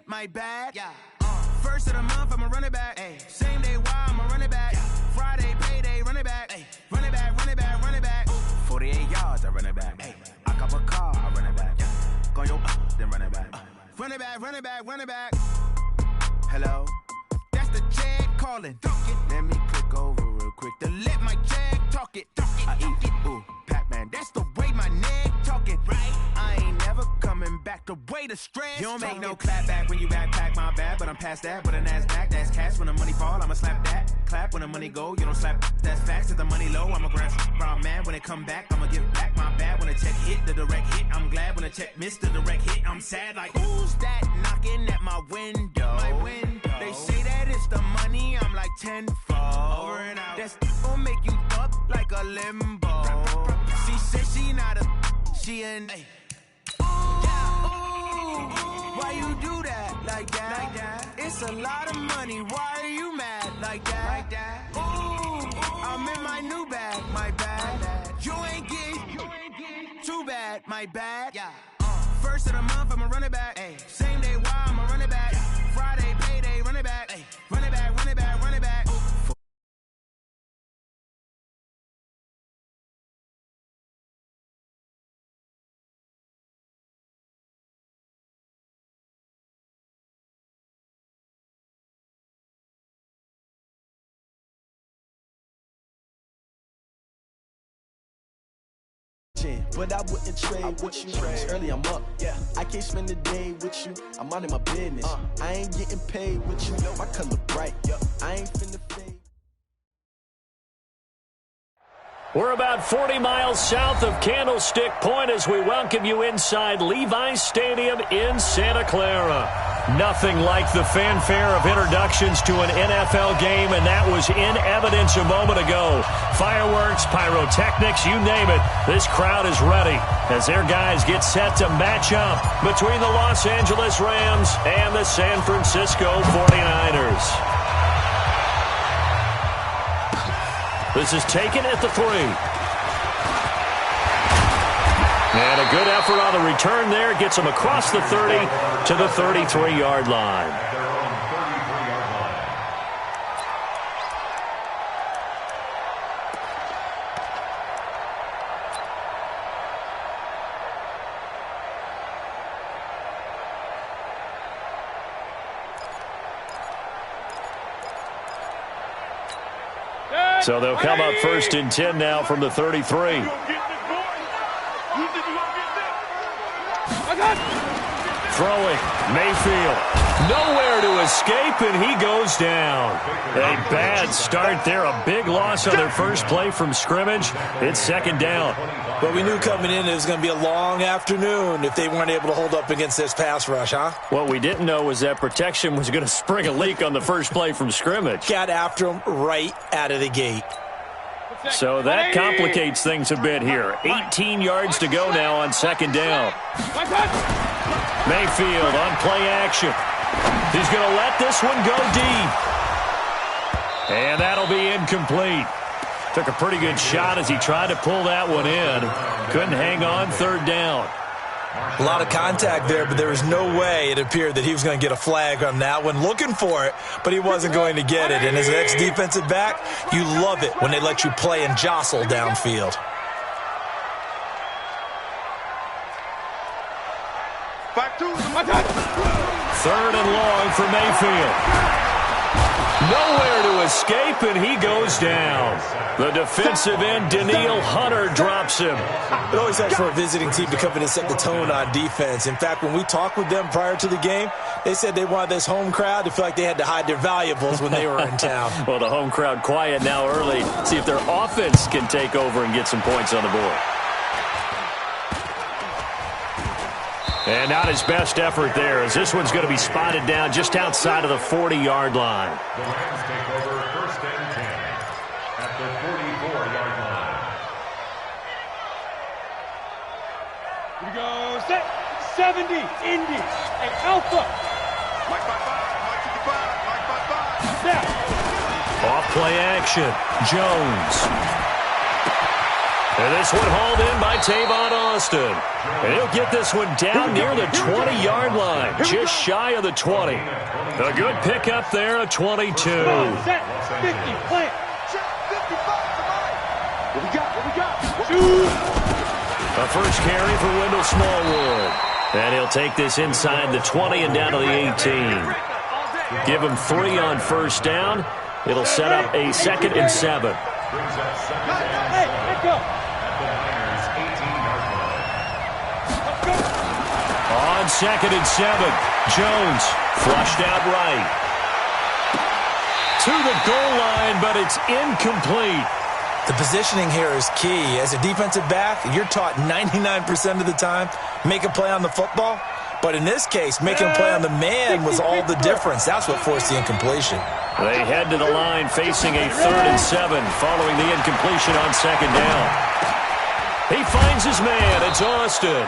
My bad, yeah. First of the month, I'ma run it back. Ay. Same day, why I'ma run it back. Yeah. Friday, payday, run it back. Ay. Run it back, run it back, run it back. 48 yards, I run it back. Ay. I cop a car, I run it back. Yeah. Go yo, then run it back. Run it back, run it back, run it back. Hello, that's the jag calling. Let me click over real quick to let my jag talk it. I eat it, ooh, Pac-Man. That's the way my neck talking. Right, I ain't never coming back. The way the stress. You don't make no clap back when you backpack, my bad, but I'm past that. But a NASDAQ, that's cash. When the money fall, I'ma slap that. Clap when the money go, you don't slap. That's facts. If the money low, I'ma grab round man. When it come back, I'ma give back my bad. When the check hit, the direct hit. I'm glad when the check missed the direct hit. I'm sad like who's that knocking at my window? My window. They say that it's the money. I'm like tenfold. Over and out. That's gon' make you up like a limbo. She said she not a. She an. Why you do that like that? Like that? It's a lot of money. Why are you mad like that? Like that? Ooh, I'm in my new bag. My bad. You ain't getting too bad. My bad. Yeah. First of the month, I'ma run it back. Ay. Same day, why I'ma run it back. Friday, payday, run it back. Ay. Run it back, run it back, run it back. But I wouldn't trade with you. Early I'm up, yeah. I can't spend the day with you. I'm minding my business. I ain't getting paid with you. My color bright, I ain't finna fade. We're about 40 miles south of Candlestick Point as we welcome you inside Levi's Stadium in Santa Clara. Nothing like the fanfare of introductions to an NFL game, and that was in evidence a moment ago. Fireworks, pyrotechnics, you name it. This crowd is ready as their guys get set to match up between the Los Angeles Rams and the San Francisco 49ers. This is taken at the 3. And a good effort on the return there. Gets him across the 30 to the 33-yard line. So they'll come up first and 10 now from the 33. Throwing, Mayfield. Nowhere to escape, and he goes down. A bad start there. A big loss on their first play from scrimmage. It's second down. But we knew coming in it was going to be a long afternoon if they weren't able to hold up against this pass rush, huh? What we didn't know was that protection was going to spring a leak on the first play from scrimmage. Got after him right out of the gate. So that complicates things a bit here. 18 yards to go now on second down. Mayfield on play action. He's going to let this one go deep. And that'll be incomplete. Took a pretty good shot as he tried to pull that one in. Couldn't hang on third down. A lot of contact there, but there was no way it appeared that he was going to get a flag on that one. Looking for it, but he wasn't going to get it. And as an ex-defensive back, you love it when they let you play and jostle downfield. Third and long for Mayfield. Nowhere to escape, and he goes down. The defensive end, Daniil Hunter, drops him. It always helps for a visiting team to come in and set the tone on defense. In fact, when we talked with them prior to the game, they said they wanted this home crowd to feel like they had to hide their valuables when they were in town. Well, the home crowd quiet now early. See if their offense can take over and get some points on the board. And not his best effort there, as this one's going to be spotted down just outside of the 40-yard line. The Rams take over first and 10 at the 44-yard line. Here we go. Set. 70. Indy. And Alpha. Mike 5-5. Mike 55. Mike 5-5. Now. Off play action. Jones. And this one hauled in by Tavon Austin. And he'll get this one down near the 20-yard line, just shy of the 20. A good pickup there, a 22. Set, 50, plant. Check 55. What we got? Shoot. A first carry for Wendell Smallwood. And he'll take this inside the 20 and down to the 18. Give him 3 on first down. It'll set up a 2nd and 7. Hey, let's go. On 2nd and 7, Jones flushed out right. To the goal line, but it's incomplete. The positioning here is key. As a defensive back, you're taught 99% of the time, make a play on the football. But in this case, making a play on the man was all the difference. That's what forced the incompletion. They head to the line facing a 3rd and 7 following the incompletion on 2nd down. He finds his man. It's Austin.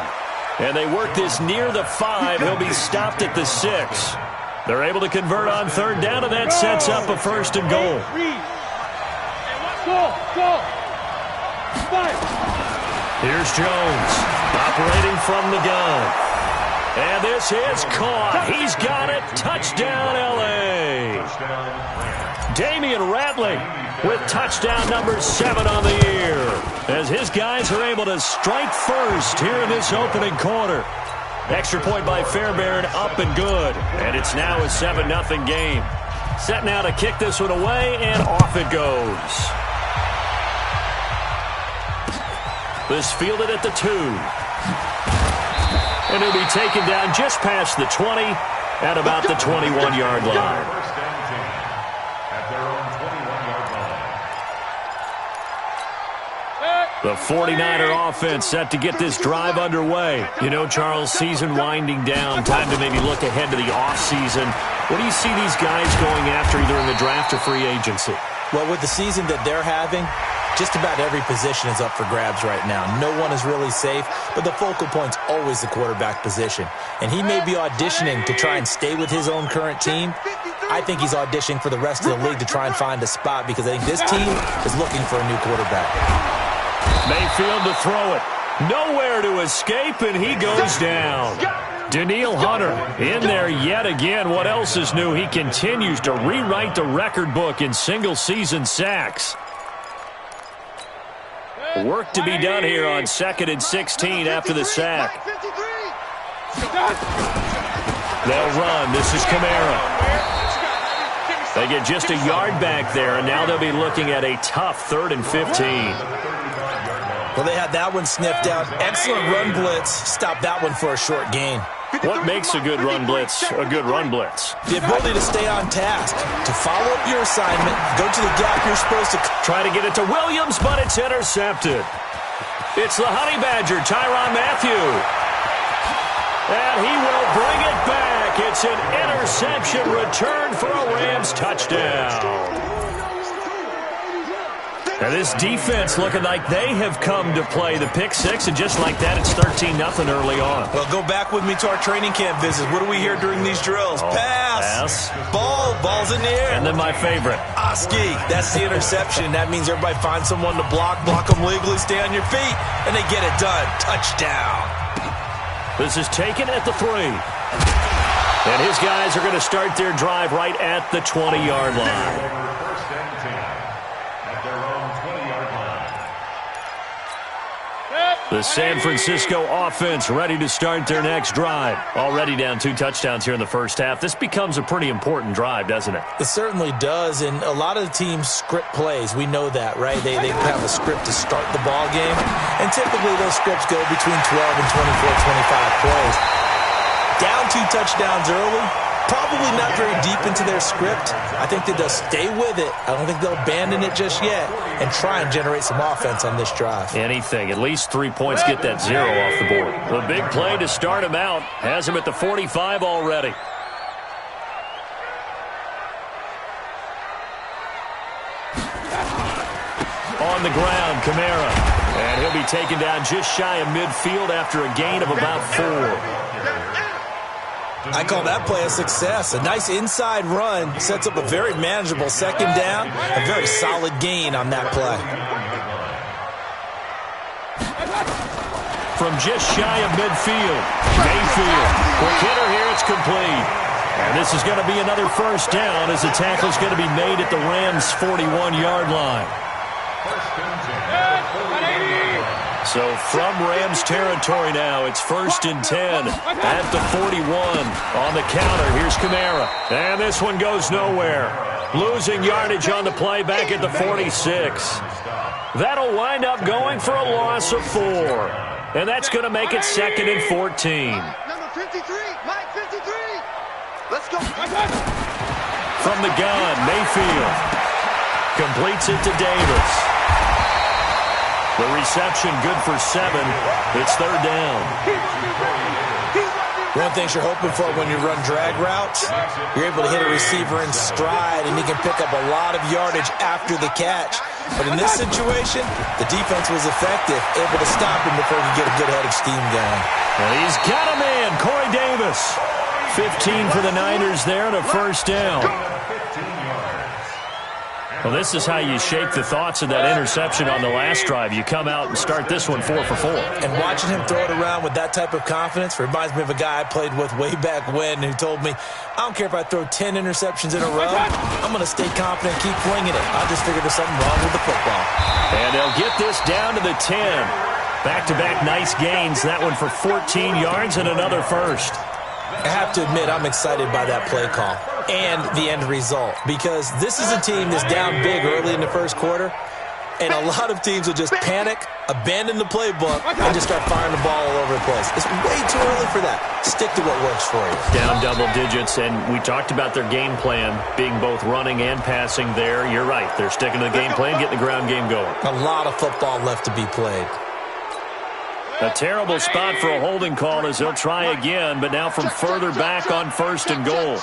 And they work this near the 5. He'll be stopped at the 6. They're able to convert on 3rd down, and that sets up a 1st and goal. Go. Fight. Here's Jones operating from the gun. And this is caught. He's got it. Touchdown, L.A. Damian Ratley with touchdown number 7 on the year, as his guys are able to strike first here in this opening quarter. Extra point by Fairbairn, up and good. And it's now a 7-0 game. Set now to kick this one away, and off it goes. This fielded at the 2. And he'll be taken down just past the 20 at about the 21-yard line. The 49er offense set to get this drive underway. You know, Charles, season winding down, time to maybe look ahead to the offseason. What do you see these guys going after either in the draft or free agency? Well, with the season that they're having, just about every position is up for grabs right now. No one is really safe, but the focal point's always the quarterback position. And he may be auditioning to try and stay with his own current team. I think he's auditioning for the rest of the league to try and find a spot, because I think this team is looking for a new quarterback. Mayfield to throw it. Nowhere to escape, and he goes down. Daniil Hunter in there yet again. What else is new? He continues to rewrite the record book in single-season sacks. Work to be done here on 2nd and 16 after the sack. They'll run. This is Kamara. They get just a yard back there, and now they'll be looking at a tough 3rd and 15. Well, they had that one sniffed out. Excellent run blitz. Stop that one for a short gain. What makes a good run blitz a good run blitz? The ability to stay on task, to follow up your assignment, go to the gap you're supposed to. Try to get it to Williams, but it's intercepted. It's the Honey Badger, Tyrann Mathieu. And he will bring it back. It's an interception return for a Rams touchdown. And this defense looking like they have come to play. The pick 6, and just like that, it's 13-0 early on. Well, go back with me to our training camp visits. What do we hear during these drills? Pass. Ball's in the air. And then my favorite. Oski. That's the interception. That means everybody finds someone to block them legally, stay on your feet, and they get it done. Touchdown. This is taken at the 3. And his guys are going to start their drive right at the 20-yard line. The San Francisco offense ready to start their next drive. Already down 2 touchdowns here in the first half. This becomes a pretty important drive, doesn't it? It certainly does, and a lot of the teams script plays. We know that, right? They have a script to start the ball game, and typically those scripts go between 12 and 24, 25 plays. Down 2 touchdowns early, probably not very deep into their script. I think that they'll stay with it. I don't think they'll abandon it just yet and try and generate some offense on this drive. Anything. At least 3 points, get that 0 off the board. The big play to start him out. Has him at the 45 already. On the ground, Kamara. And he'll be taken down just shy of midfield after a gain of about 4. I call that play a success. A nice inside run sets up a very manageable 2nd down. A very solid gain on that play. from just shy of midfield. Mayfield, quick hitter here, it's complete. And this is going to be another first down as the tackle is going to be made at the Rams' 41-yard line. So from Rams territory now, it's 1st and 10 at the 41. On the counter, here's Kamara. And this one goes nowhere. Losing yardage on the play back at the 46. That'll wind up going for a loss of 4. And that's going to make it 2nd and 14. Number 53, Mike 53. Let's go. From the gun, Mayfield completes it to Davis. The reception good for 7. It's 3rd down. One thing you're hoping for when you run drag routes, you're able to hit a receiver in stride, and he can pick up a lot of yardage after the catch. But in this situation, the defense was effective, able to stop him before he could get a good head of steam going. And he's got him in, Corey Davis. 15 for the Niners there and a first down. Well, this is how you shake the thoughts of that interception on the last drive. You come out and start this one 4 for 4. And watching him throw it around with that type of confidence reminds me of a guy I played with way back when who told me, I don't care if I throw 10 interceptions in a row, I'm going to stay confident and keep winging it. I just figured there's something wrong with the football. And they'll get this down to the 10. Back-to-back nice gains. That one for 14 yards and another first. I have to admit, I'm excited by that play call and the end result, because this is a team that's down big early in the first quarter, and a lot of teams will just panic, abandon the playbook, and just start firing the ball all over the place. It's way too early for that. Stick to what works for you. Down double digits, and we talked about their game plan being both running and passing there. You're right. They're sticking to the game plan, getting the ground game going. A lot of football left to be played. A terrible spot for a holding call as they'll try again, but now from further back on 1st and goal.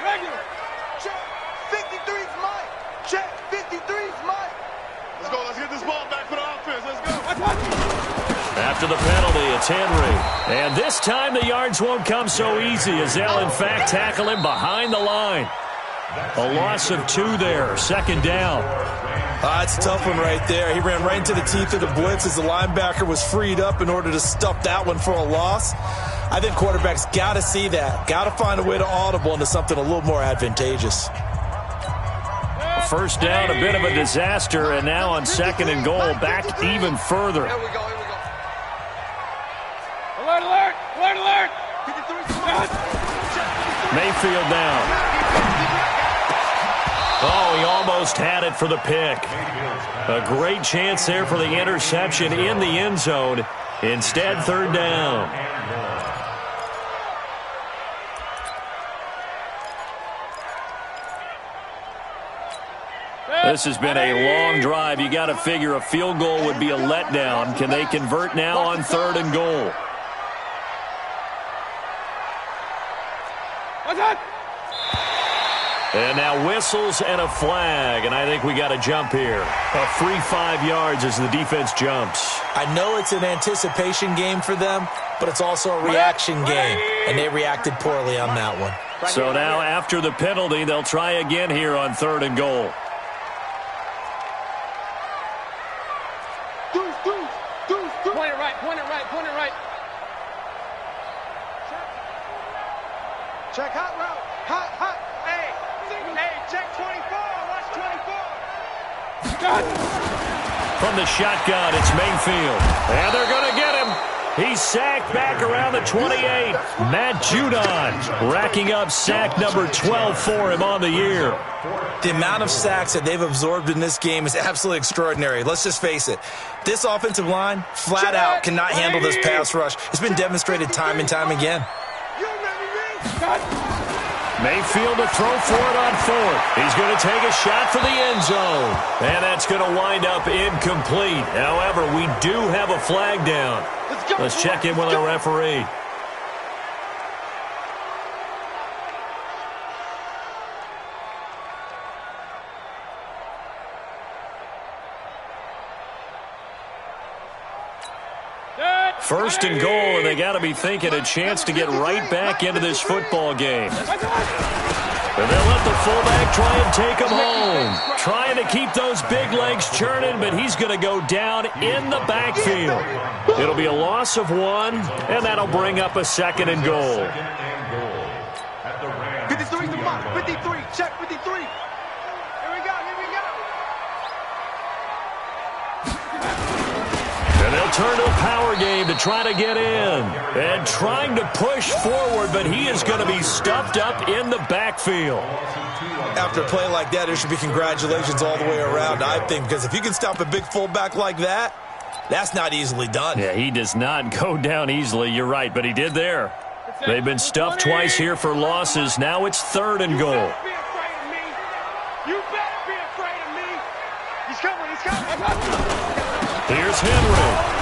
Regular. Check. 53's Mike. Check. 53's Mike. Let's go. Let's get this ball back for the offense. Let's go. After the penalty, it's Henry. And this time the yards won't come so easy as they'll, in fact, tackle him behind the line. A loss of 2 there. 2nd down. It's a tough one right there. He ran right into the teeth of the blitz as the linebacker was freed up in order to stuff that one for a loss. I think quarterbacks got to see that. Got to find a way to audible into something a little more advantageous. First down, a bit of a disaster, and now on 2nd and goal, back even further. Here we go. Alert. Mayfield down. Oh, he almost had it for the pick. A great chance there for the interception in the end zone. Instead, 3rd down. This has been a long drive. You got to figure a field goal would be a letdown. Can they convert now on 3rd and goal? And now whistles and a flag, and I think we got a jump here. A free 5 yards as the defense jumps. I know it's an anticipation game for them, but it's also a reaction game, and they reacted poorly on that one. So now after the penalty, they'll try again here on 3rd and goal. Point it right. Check hot route. Hot. Hey, check 24. Watch 24. From the shotgun, it's Mayfield. And they're going to get him. He's sacked back around the 28. Matt Judon racking up sack number 12 for him on the year. The amount of sacks that they've absorbed in this game is absolutely extraordinary. Let's just face it. This offensive line, flat out, cannot handle this pass rush. It's been demonstrated time and time again. Mayfield to throw for it on 4th. He's going to take a shot for the end zone. And that's going to wind up incomplete. However, we do have a flag down. Let's check in with our referee. First and goal, and they got to be thinking a chance to get right back into this football game. And they'll let the fullback try and take him home. Trying to keep those big legs churning, but he's going to go down in the backfield. It'll be a loss of 1, and that'll bring up a 2nd and goal. 53 to mark. 53. Check 53. Here we go. And they'll turn to a power game to try to get in. And trying to push forward, but he is going to be stuffed up in the backfield. After a play like that, there should be congratulations all the way around, I think, because if you can stop a big fullback like that, that's not easily done. Yeah, he does not go down easily. You're right, but he did there. They've been stuffed twice here for losses. Now it's 3rd and goal. You better be afraid of me. He's coming. Here's Henry.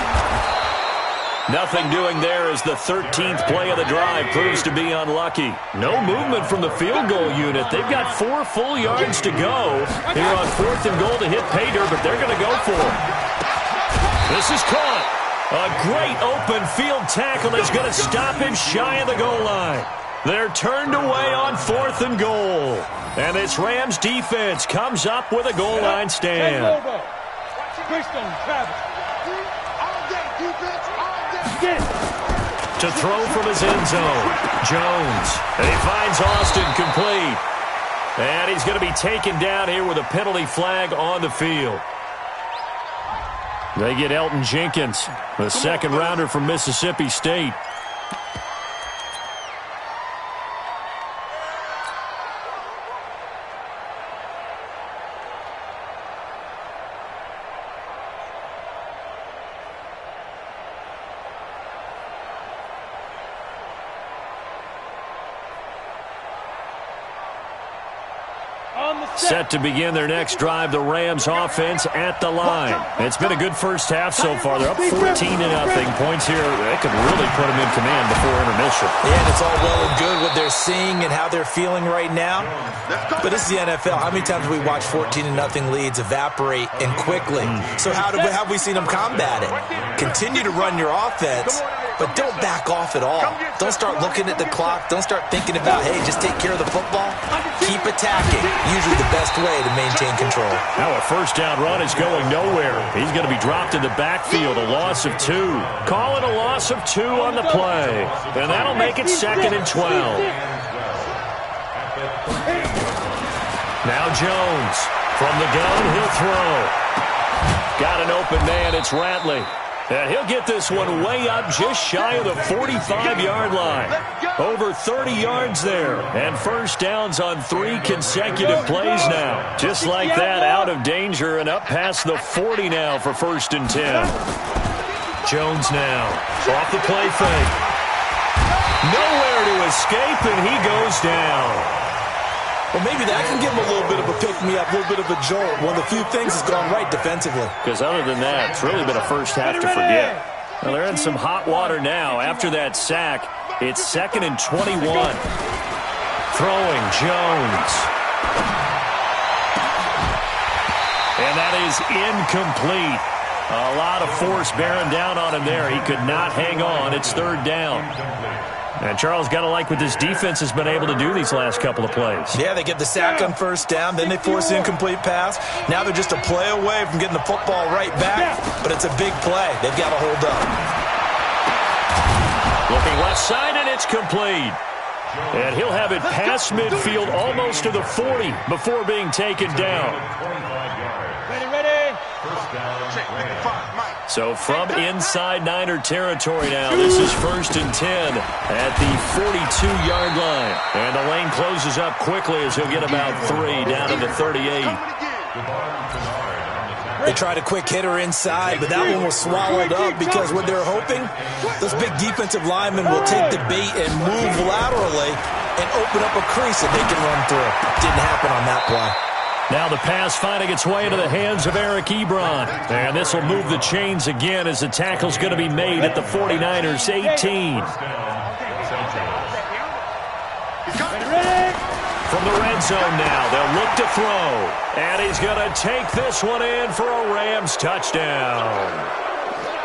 Nothing doing there as the 13th play of the drive proves to be unlucky. No movement from the field goal unit. They've got 4 full yards to go here on 4th and goal to hit pay dirt, but they're going to go for it. This is caught. A great open field tackle that's going to stop him shy of the goal line. They're turned away on 4th and goal. And this Rams defense comes up with a goal line stand. To throw from his end zone, Jones. And he finds Austin complete. And he's going to be taken down here with a penalty flag on the field. They get Elton Jenkins, the 2nd rounder from Mississippi State. Set to begin their next drive, the Rams offense at the line. It's been a good first half so far. They're up 14-0. Points here, they could really put them in command before intermission. Yeah, and it's all well and good what they're seeing and how they're feeling right now. But this is the NFL. How many times have we watched 14-0 leads evaporate and quickly? So how have we seen them combat it? Continue to run your offense, but don't back off at all. Don't start looking at the clock. Don't start thinking about, hey, just take care of the football. Keep attacking. Usually the best way to maintain control. Now a first down run is going nowhere. He's going to be dropped in the backfield, a loss of 2. Call it a loss of 2 on the play. And that'll make it 2nd and 12. Now Jones. From the gun, he'll throw. Got an open man, it's Ratley. And he'll get this one way up just shy of the 45-yard line. Over 30 yards there. And first downs on 3 consecutive plays now. Just like that, out of danger and up past the 40 now for 1st and 10. Jones now. Off the play fake. Nowhere to escape, and he goes down. Well, maybe that can give him a little bit of a pick-me-up, a little bit of a jolt. One of the few things has gone right defensively. Because other than that, it's really been a first half to forget. Well, they're in some hot water now. After that sack, it's 2nd and 21. Throwing, Jones. And that is incomplete. A lot of force bearing down on him there. He could not hang on. It's 3rd down. And Charles got to like what this defense has been able to do these last couple of plays. Yeah, they get the sack on first down, then they force the incomplete pass. Now they're just a play away from getting the football right back, but it's a big play. They've got to hold up. Looking left side, and it's complete. And he'll have it past midfield almost to the 40 before being taken down. Ready. So from inside Niner territory now, this is 1st and 10 at the 42-yard line. And the lane closes up quickly as he'll get about 3 down to the 38. They tried a quick hitter inside, but that one was swallowed up because what they're hoping, those big defensive linemen will take the bait and move laterally and open up a crease that they can run through. Didn't happen on that play. Now the pass finding its way into the hands of Eric Ebron. And this will move the chains again as the tackle's going to be made at the 49ers 18. From the red zone now, they'll look to throw. And he's going to take this one in for a Rams touchdown.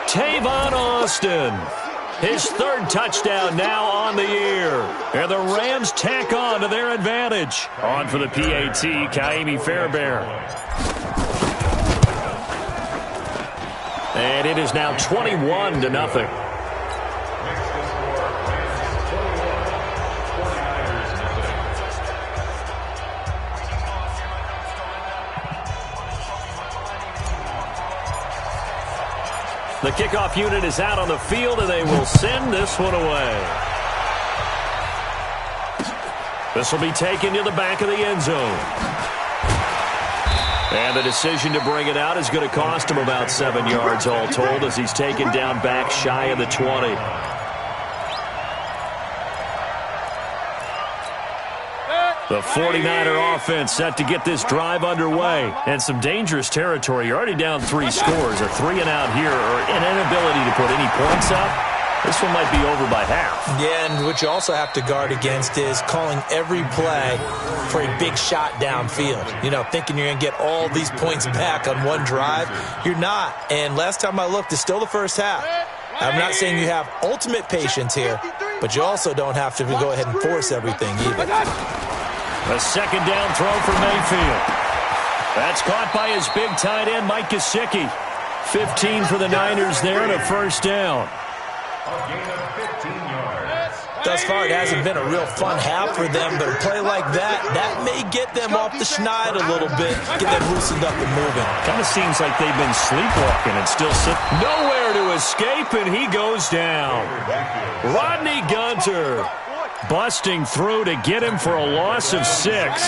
Tavon Austin. His third touchdown now on the year. And the Rams tack on to their advantage. On for the PAT, Kaimi Fairbairn. And it is now 21-0. The kickoff unit is out on the field, and they will send this one away. This will be taken to the back of the end zone. And the decision to bring it out is going to cost him about 7 yards all told as he's taken down back shy of the 20. The 49er offense set to get this drive underway. And some dangerous territory. You're already down 3 scores. A 3-and-out here or an inability to put any points up. This one might be over by half. Yeah, and what you also have to guard against is calling every play for a big shot downfield. You know, thinking you're going to get all these points back on one drive. You're not. And last time I looked, it's still the first half. I'm not saying you have ultimate patience here, but you also don't have to go ahead and force everything either. A second down throw for Mayfield. That's caught by his big tight end, Mike Gesicki. 15 for the Niners there and a first down. A gain of 15 yards. Thus far, it hasn't been a real fun half for them, but a play like that may get them off the schneid a little bit, get them loosened up and moving. Kind of seems like they've been sleepwalking and still nowhere to escape, and he goes down. Rodney Gunter busting through to get him for a loss of 6.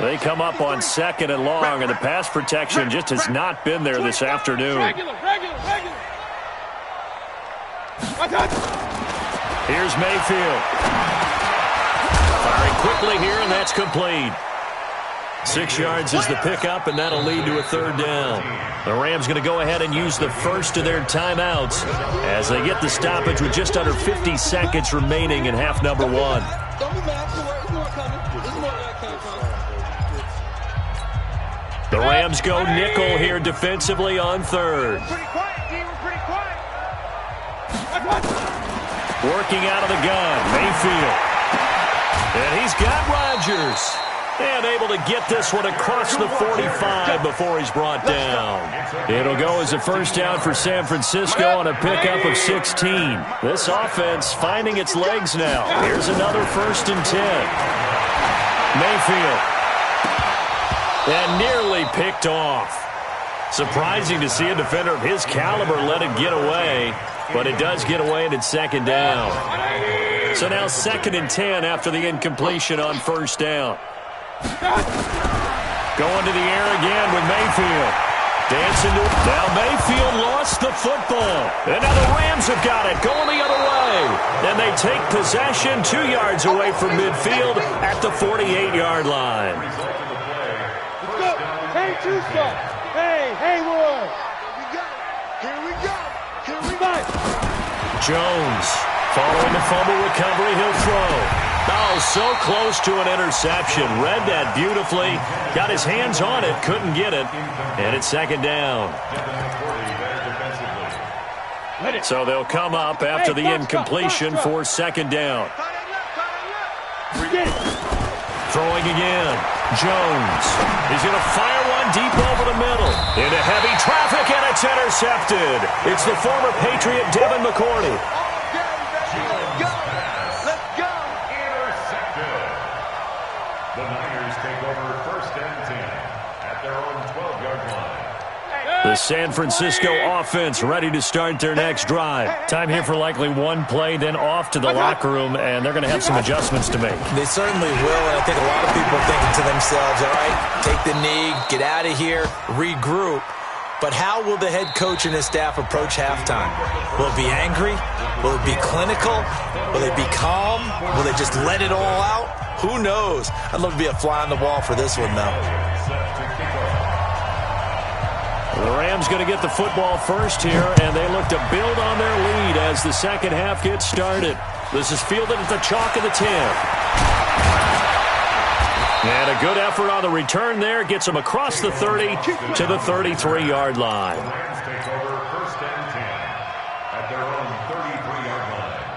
They come up on 2nd and long, and the pass protection just has not been there this afternoon. Here's Mayfield. Firing quickly here, and that's complete. 6 yards is the pickup, and that'll lead to a third down. The Rams going to go ahead and use the first of their timeouts as they get the stoppage with just under 50 seconds remaining in half number 1. The Rams go nickel here defensively on 3rd. Working out of the gun, Mayfield. And he's got Rodgers. And able to get this one across the 45 before he's brought down. It'll go as a first down for San Francisco on a pickup of 16. This offense finding its legs now. Here's another 1st and 10. Mayfield. And nearly picked off. Surprising to see a defender of his caliber let it get away. But it does get away and it's 2nd down. So now 2nd and 10 after the incompletion on 1st down. Going to the air again with Mayfield. Dancing to it. Now Mayfield lost the football. And now the Rams have got it. Going the other way. And they take possession 2 yards away from midfield at the 48-yard line. Hey, Tusa. Hey, Haywood. Here we go. Here we go. Jones. Following the fumble recovery, he'll throw. Oh, so close to an interception. Read that beautifully. Got his hands on it. Couldn't get it. And it's 2nd down. So they'll come up after the incompletion for 2nd down. Throwing again. Jones. He's going to fire one deep over the middle. Into heavy traffic, and it's intercepted. It's the former Patriot Devin McCourty. The Niners take over 1st and 10 at their own 12-yard line. The San Francisco offense ready to start their next drive. Time here for likely one play, then off to the locker room, and they're going to have some adjustments to make. They certainly will, and I think a lot of people are thinking to themselves, all right, take the knee, get out of here, regroup. But how will the head coach and his staff approach halftime? Will it be angry? Will it be clinical? Will they be calm? Will they just let it all out? Who knows? I'd love to be a fly on the wall for this one, though. The Rams going to get the football first here, and they look to build on their lead as the second half gets started. This is fielded at the chalk of the 10. And a good effort on the return there. Gets them across the 30 to the 33-yard line. The Rams take over 1st and 10 at their own 33-yard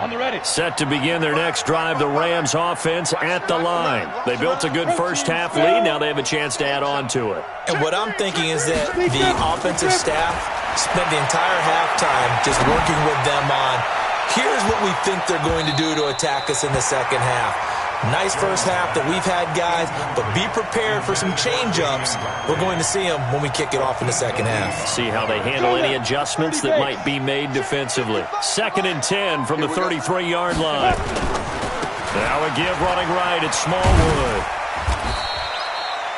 On the ready. Set to begin their next drive, the Rams offense at the line. They built a good first-half lead. Now they have a chance to add on to it. And what I'm thinking is that the offensive staff spent the entire halftime just working with them on, here's what we think they're going to do to attack us in the second half. Nice first half that we've had, guys, but be prepared for some change-ups. We're going to see them when we kick it off in the second half. See how they handle any adjustments that might be made defensively. 2nd and 10 from the 33-yard line. Now a give running right at Smallwood.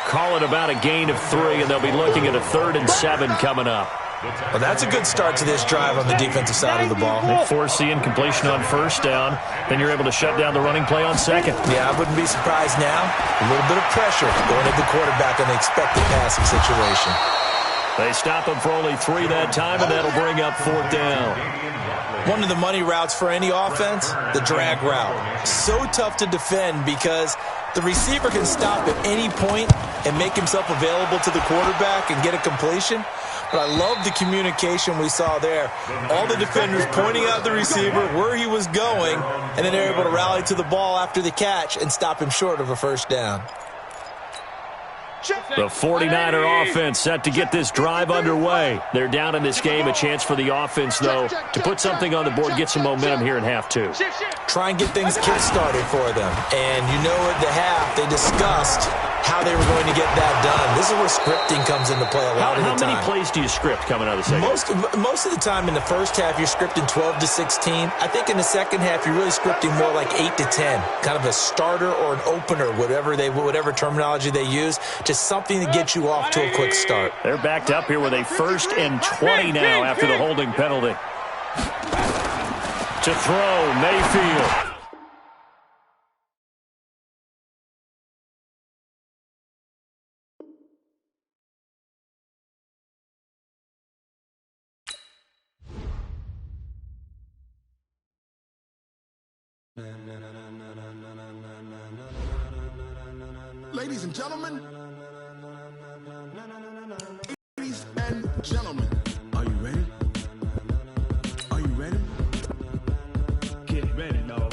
Call it about a gain of 3, and they'll be looking at a 3rd and 7 coming up. Well, that's a good start to this drive on the defensive side of the ball. They force the incompletion on first down, then you're able to shut down the running play on second. Yeah, I wouldn't be surprised now. A little bit of pressure going at the quarterback on the expected passing situation. They stop him for only 3 that time, and that'll bring up 4th down. One of the money routes for any offense, the drag route. So tough to defend because the receiver can stop at any point and make himself available to the quarterback and get a completion. But I love the communication we saw there. All the defenders pointing out the receiver, where he was going, and then they're able to rally to the ball after the catch and stop him short of a first down. The 49er offense set to get this drive underway. They're down in this game. A chance for the offense, though, to put something on the board, get some momentum here in half 2. Try and get things kick-started for them. And you know at the half, they discussed how they were going to get that done. This is where scripting comes into play a lot of the time. How many plays do you script coming out of the second half? Most of the time in the first half, you're scripting 12 to 16. I think in the second half, you're really scripting more like 8 to 10. Kind of a starter or an opener, whatever terminology they use. Just something to get you off to a quick start. They're backed up here with a 1st and 20 now after the holding penalty. To throw, Mayfield. Ladies and gentlemen, ladies and gentlemen, are you ready? Are you ready? Get ready, dog.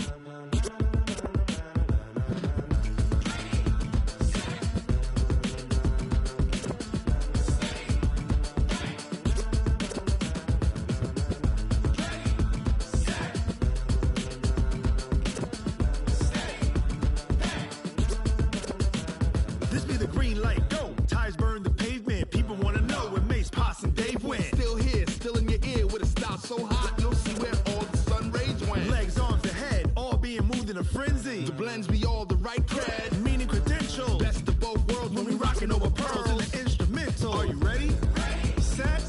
This be the green light, go. Tires burn the pavement. People want to know where Mace, Poss, and Dave went. Still here, still in your ear with a style so hot, you'll see where all the sun rays went. Legs, arms, and head, all being moved in a frenzy. The blends be all the right cred, meaning credentials. Best of both worlds when we rockin' over pearls in the instrumental. Are you ready? Set,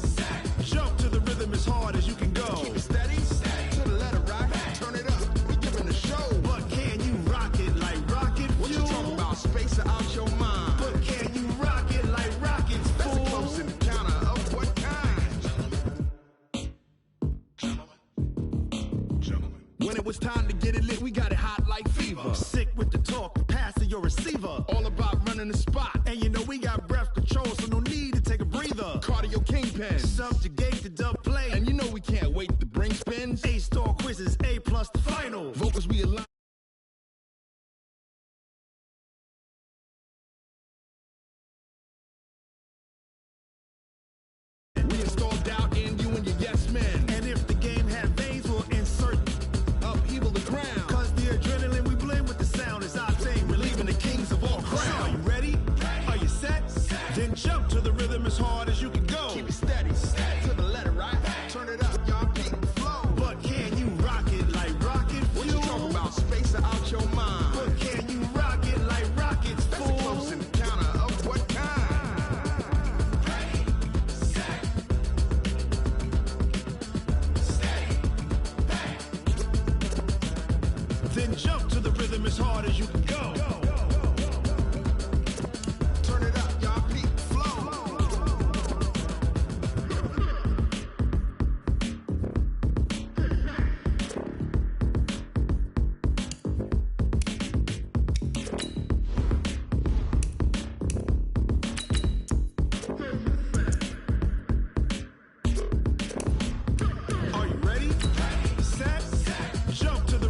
jump to the rhythm as hard as you can go. Keep it steady, to the letter rock, turn it up, we giving a show. But can you rock it like rocket fuel? What you talking about, space out your mind? But can you rock it like rockets, fool? That's a close encounter of what kind? Gentlemen. When it was time to get it lit, we got it hot like fever. Sick with the talk, passing your receiver. All about running the spot. And you know we got breath control, so no need to take a breather. Cardio kingpin, subjugate the dub play. And you know we can't wait to bring spins. A-star quizzes, A+ the final. Vocals we align. We installed doubt in you and your yes men. And if the game had veins, we'll insert upheaval the ground. Cause the adrenaline we blend with the sound is our thing, relieving the kings of all crowns. Are you ready? Are you set? Then jump to the rhythm as hard as you can go. Keep it steady, to the letter, right? Turn it up, y'all keep the flow. But can you rock it like rocket fuel? What you talking about, space out your mind? But can you rock it like rockets, fool? That's a close encounter of what kind? Then jump to the rhythm as hard as you can go. Turn it up, y'all peak flow. Are you ready? Set, jump to the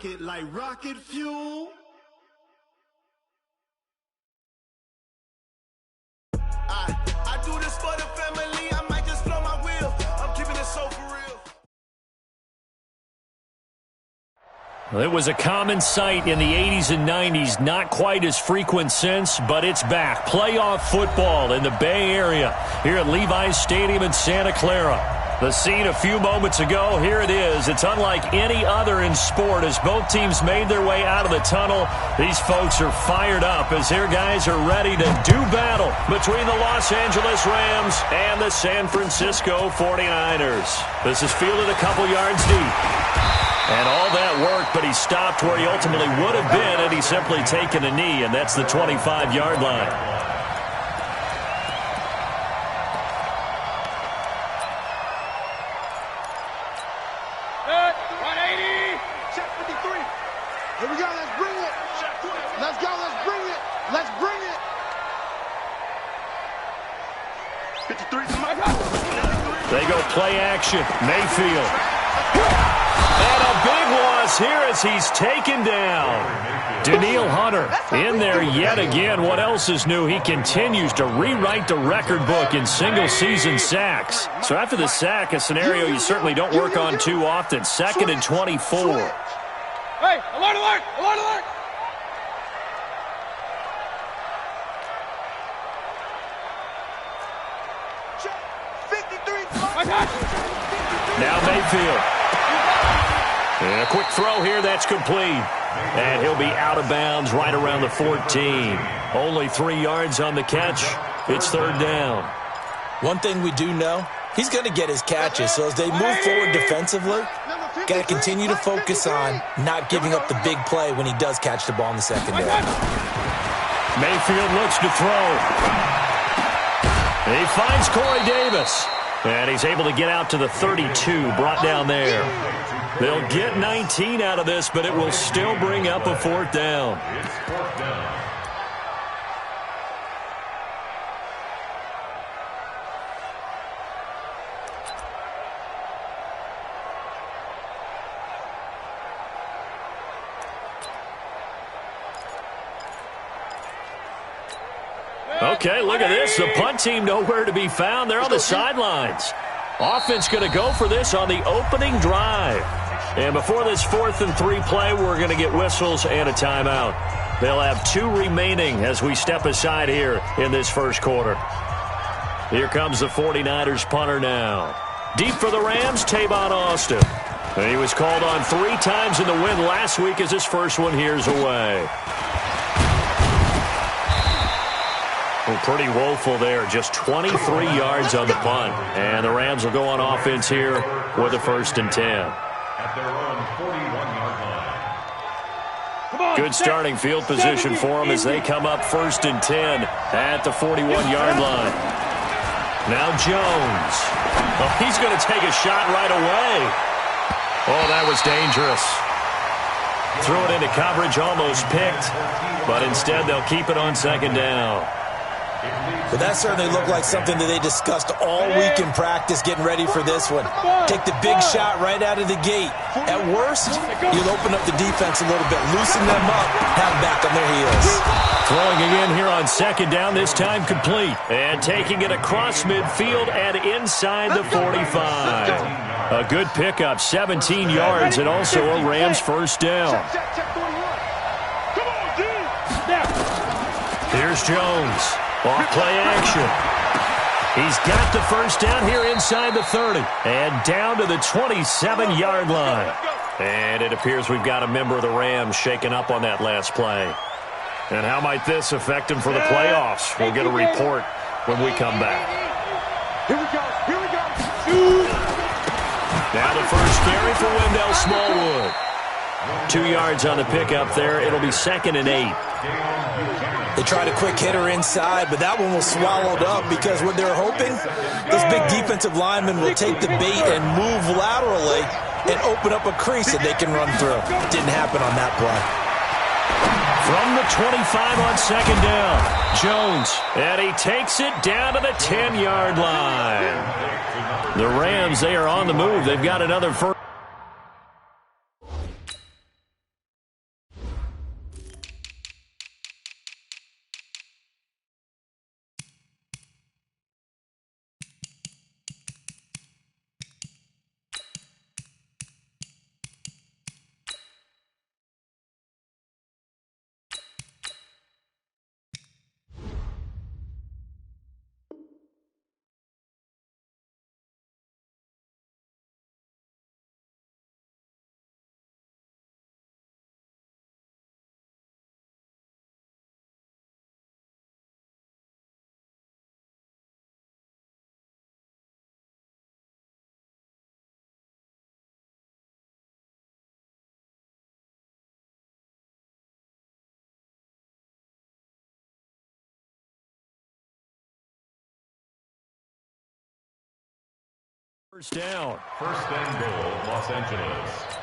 rocket like rocket fuel. I do this for the family. I might just blow my wheel. I'm keeping it so for real. It was a common sight in the 80s and 90s, not quite as frequent since, but it's back. Playoff football in the Bay Area here at Levi's Stadium in Santa Clara. The scene a few moments ago, here it is. It's unlike any other in sport as both teams made their way out of the tunnel. These folks are fired up as their guys are ready to do battle between the Los Angeles Rams and the San Francisco 49ers. This is fielded a couple yards deep. And all that worked, but he stopped where he ultimately would have been had he simply taken a knee, and that's the 25-yard line. Good. 180. Check 53. Here we go. Let's bring it. Let's go. Let's bring it. Let's bring it. 53 to my God. They go play action. Mayfield. And a big loss here as he's taken down. Danielle Hunter in there yet again. What else is new? He continues to rewrite the record book in single-season sacks. So after the sack, a scenario you certainly don't work on too often. 2nd and 24. Hey, alert, alert, alert, alert. Check 53. Now Mayfield. And a quick throw here, that's complete. And he'll be out of bounds right around the 14. Only 3 yards on the catch. It's 3rd down. One thing we do know, he's going to get his catches. So as they move forward defensively, got to continue to focus on not giving up the big play when he does catch the ball in the secondary. Mayfield looks to throw. He finds Corey Davis. And he's able to get out to the 32, brought down there. They'll get 19 out of this, but it will still bring up a 4th down. It's 4th down. Okay, look at this. The punt team nowhere to be found. They're on the sidelines. Offense going to go for this on the opening drive. And before this 4th and 3 play, we're going to get whistles and a timeout. They'll have 2 remaining as we step aside here in this first quarter. Here comes the 49ers punter now. Deep for the Rams, Tavon Austin. And he was called on 3 times in the win last week as his first one here's away. Well, pretty woeful there. Just 23 yards on the punt. And the Rams will go on offense here with a 1st and 10. At their own 41-yard line. Good starting field position for them as they come up 1st and 10 at the 41-yard line. Now Jones. Oh, he's going to take a shot right away. Oh, that was dangerous. Threw it into coverage, almost picked. But instead, they'll keep it on 2nd down. But that certainly looked like something that they discussed all week in practice getting ready for this one. Take the big shot right out of the gate. At worst, you'll open up the defense a little bit, loosen them up, have them back on their heels. Throwing again here on 2nd down, this time complete. And taking it across midfield and inside the 45. A good pickup, 17 yards, and also a Rams 1st down. Here's Jones. Off play action. He's got the 1st down here inside the 30. And down to the 27-yard line. And it appears we've got a member of the Rams shaken up on that last play. And how might this affect him for the playoffs? We'll get a report when we come back. Here we go. Here we go. Now the first carry for Wendell Smallwood. 2 yards on the pickup there. It'll be 2nd and 8. They tried a quick hitter inside, but that one was swallowed up because what they're hoping, those big defensive linemen will take the bait and move laterally and open up a crease that they can run through. Didn't happen on that play. From the 25 on 2nd down, Jones, and he takes it down to the 10-yard line. The Rams, they are on the move. They've got another first. First down. First and goal, Los Angeles.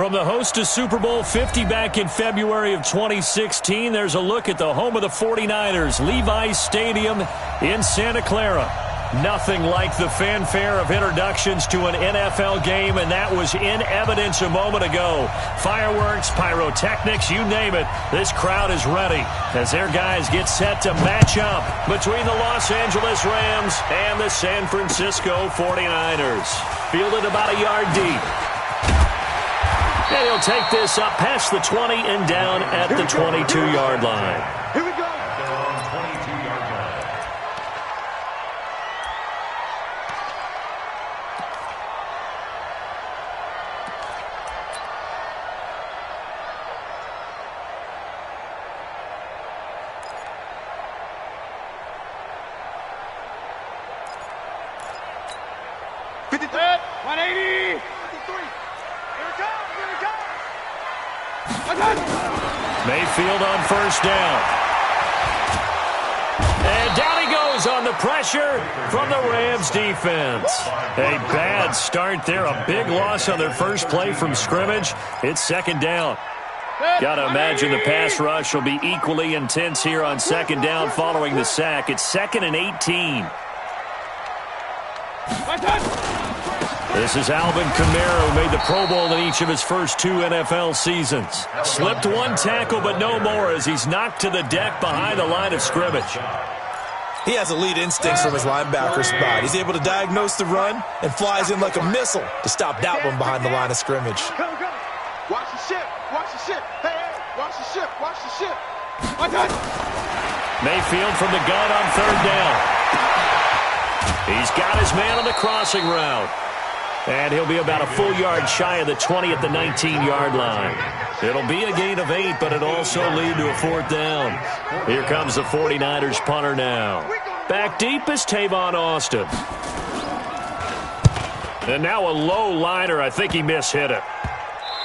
From the host to Super Bowl 50 back in February of 2016, there's a look at the home of the 49ers, Levi's Stadium in Santa Clara. Nothing like the fanfare of introductions to an NFL game, and that was in evidence a moment ago. Fireworks, pyrotechnics, you name it. This crowd is ready as their guys get set to match up between the Los Angeles Rams and the San Francisco 49ers. Fielded about a yard deep. And he'll take this up past the 20 and down at the 22-yard line. Here we go. At their own 22-yard line. Mayfield on first down. And down he goes on the pressure from the Rams defense. A bad Bad start there. A big loss on their first play from scrimmage. It's second down. Got to imagine the pass rush will be equally intense here on second down following the sack. It's 2nd and 18. This is Alvin Kamara, who made the Pro Bowl in each of his first 2 NFL seasons. Slipped one tackle, but no more as he's knocked to the deck behind the line of scrimmage. He has elite instincts from his linebacker spot. He's able to diagnose the run and flies in like a missile to stop that one behind the line of scrimmage. Watch the ship. Watch the ship. Hey, watch the ship. Watch the ship. Mayfield from the gun on 3rd down. He's got his man on the crossing route. And he'll be about a full yard shy of the 20 at the 19-yard line. It'll be a gain of 8, but it'll also lead to a 4th down. Here comes the 49ers punter now. Back deep is Tavon Austin. And now a low liner. I think he mishit it.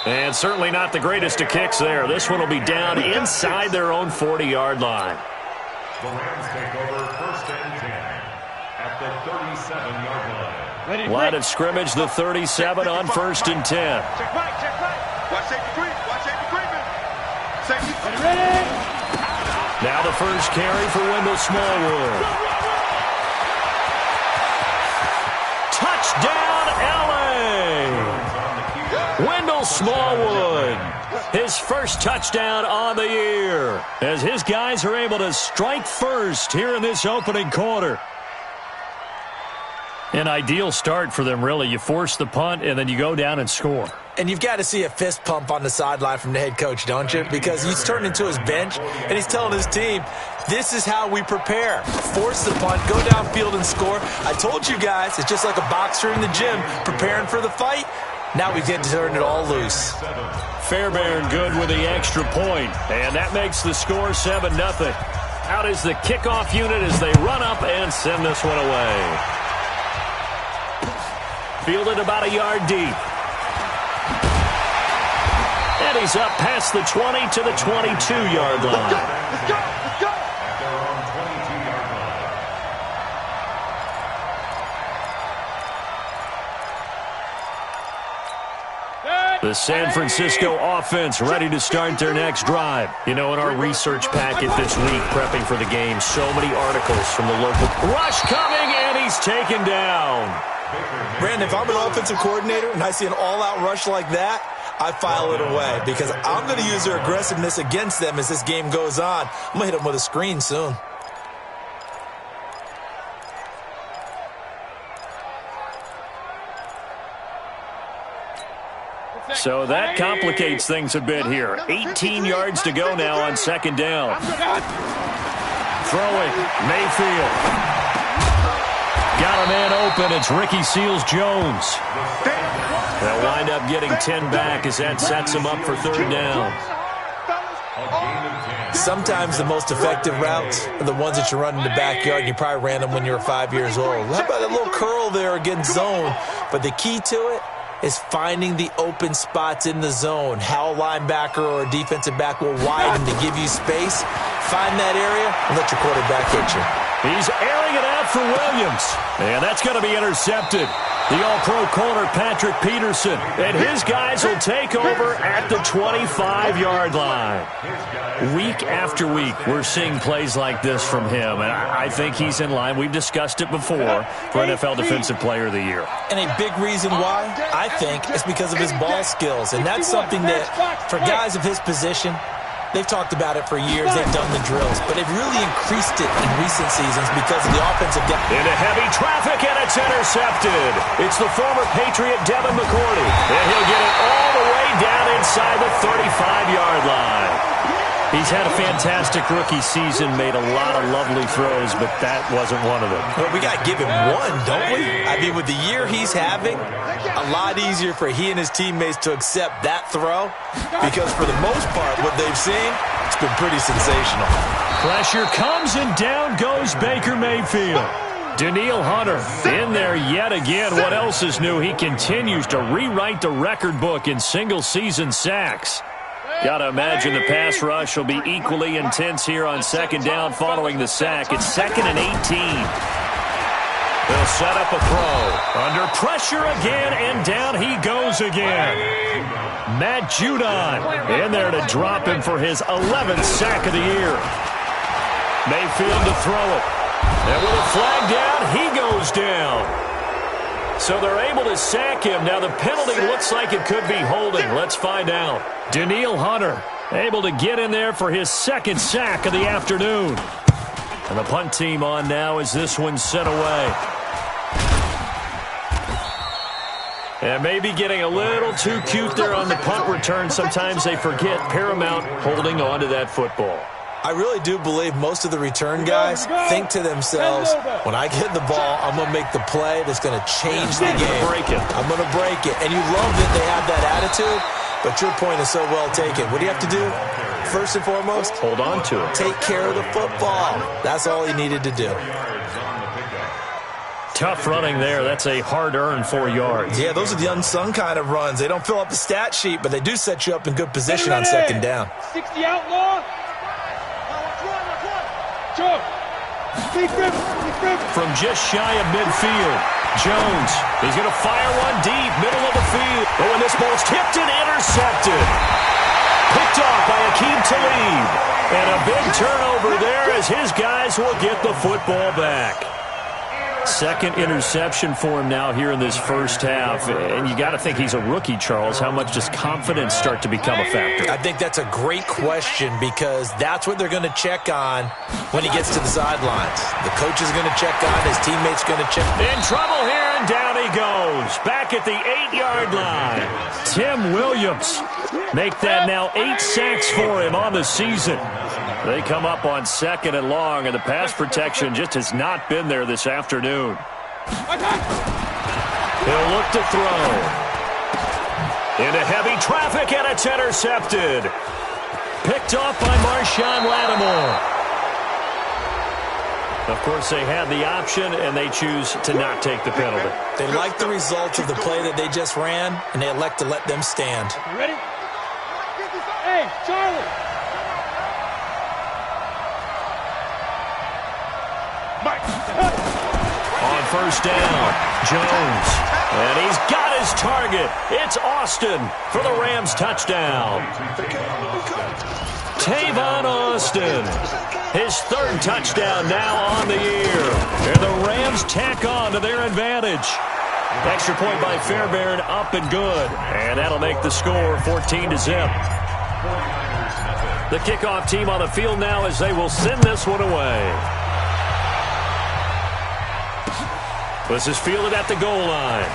And certainly not the greatest of kicks there. This one will be down inside their own 40-yard line. The Rams take over 1st and 10 at the 37-yard line. Line of scrimmage, the 37 on 1st and 10. Check right. Watch safety creep. Watch safety creeping. Safety ready. Now the first carry for Wendell Smallwood. Touchdown, L.A. Wendell Smallwood. His first touchdown on the year as his guys are able to strike first here in this opening quarter. An ideal start for them, really. You force the punt, and then you go down and score. And you've got to see a fist pump on the sideline from the head coach, don't you? Because he's turned into his bench, and he's telling his team, this is how we prepare. Force the punt, go downfield and score. I told you guys, it's just like a boxer in the gym preparing for the fight. Now we get to turn it all loose. Fairbairn good with the extra point, and that makes the score 7-0. Out is the kickoff unit as they run up and send this one away. Fielded about a yard deep. And he's up past the 20 to the 22-yard line. Let's go. At their own 22-yard line. The San Francisco offense ready to start their next drive. You know, in our research packet this week, prepping for the game, so many articles from the local. Rush coming, and he's taken down. Brandon, if I'm an offensive coordinator and I see an all-out rush like that, I file it away because I'm going to use their aggressiveness against them as this game goes on. I'm going to hit them with a screen soon. So that complicates things a bit here. 18 yards to go now on 2nd down. Throwing, Mayfield. Got a man open. It's Ricky Seals-Jones. They'll wind up getting 10 back as that sets him up for 3rd down. Sometimes the most effective routes are the ones that you run in the backyard. You probably ran them when you were 5 years old. How about a little curl there against zone? But the key to it is finding the open spots in the zone. How a linebacker or a defensive back will widen to give you space. Find that area and let your quarterback hit you. He's airing it out for Williams. And that's going to be intercepted. The all-pro corner, Patrick Peterson. And his guys will take over at the 25-yard line. Week after week, we're seeing plays like this from him. And I think he's in line. We've discussed it before for NFL Defensive Player of the Year. And a big reason why, I think, is because of his ball skills. And that's something that, for guys of his position, they've talked about it for years. They've done the drills. But they've really increased it in recent seasons because of the offensive depth. Into heavy traffic, and it's intercepted. It's the former Patriot Devin McCourty. And he'll get it all the way down inside the 35-yard line. He's had a fantastic rookie season, made a lot of lovely throws, but that wasn't one of them. Well, we got to give him one, don't we? I mean, with the year he's having, a lot easier for he and his teammates to accept that throw because for the most part, what they've seen, it's been pretty sensational. Pressure comes, and down goes Baker Mayfield. Daniil Hunter in there yet again. What else is new? He continues to rewrite the record book in single-season sacks. Got to imagine the pass rush will be equally intense here on 2nd down following the sack. It's 2nd and 18. They'll set up a throw. Under pressure again, and down he goes again. Matt Judon in there to drop him for his 11th sack of the year. Mayfield to throw it. And with a flag down, he goes down. So they're able to sack him. Now the penalty looks like it could be holding. Let's find out. Danielle Hunter able to get in there for his 2nd sack of the afternoon. And the punt team on now as this one's sent away. And maybe getting a little too cute there on the punt return. Sometimes they forget paramount holding on to that football. I really do believe most of the return guys think to themselves, when I get the ball, I'm going to make the play that's going to change the game. I'm going to break it. And you love that they have that attitude, but your point is so well taken. What do you have to do? First and foremost, hold on to it. Take care of the football. That's all he needed to do. Tough running there. That's a hard-earned 4 yards. Yeah, those are the unsung kind of runs. They don't fill up the stat sheet, but they do set you up in good position on 2nd down. 60 outlaw. From just shy of midfield, Jones is going to fire one deep, middle of the field. Oh, and this ball's tipped and intercepted. Picked off by Akeem Talib. And a big turnover there as his guys will get the football back. 2nd interception for him now here in this first half. And you got to think he's a rookie, Charles. How much does confidence start to become a factor? I think that's a great question because that's what they're going to check on when he gets to the sidelines. The coach is going to check on, his teammates going to check. In trouble here, and down he goes. Back at the 8-yard line. Tim Williams make that now 8 sacks for him on the season. They come up on 2nd and long, and the pass protection just has not been there this afternoon. He'll look to throw. Into heavy traffic, and it's intercepted. Picked off by Marshawn Lattimore. Of course, they had the option, and they choose to not take the penalty. They like the results of the play that they just ran, and they elect to let them stand. You ready? Hey, Charlie. On 1st down, Jones. And he's got his target. It's Austin for the Rams touchdown. Tavon Austin. His 3rd touchdown now on the year. And the Rams tack on to their advantage. Extra point by Fairbairn, up and good. And that'll make the score 14-0. The kickoff team on the field now as they will send this one away. This is fielded at the goal line.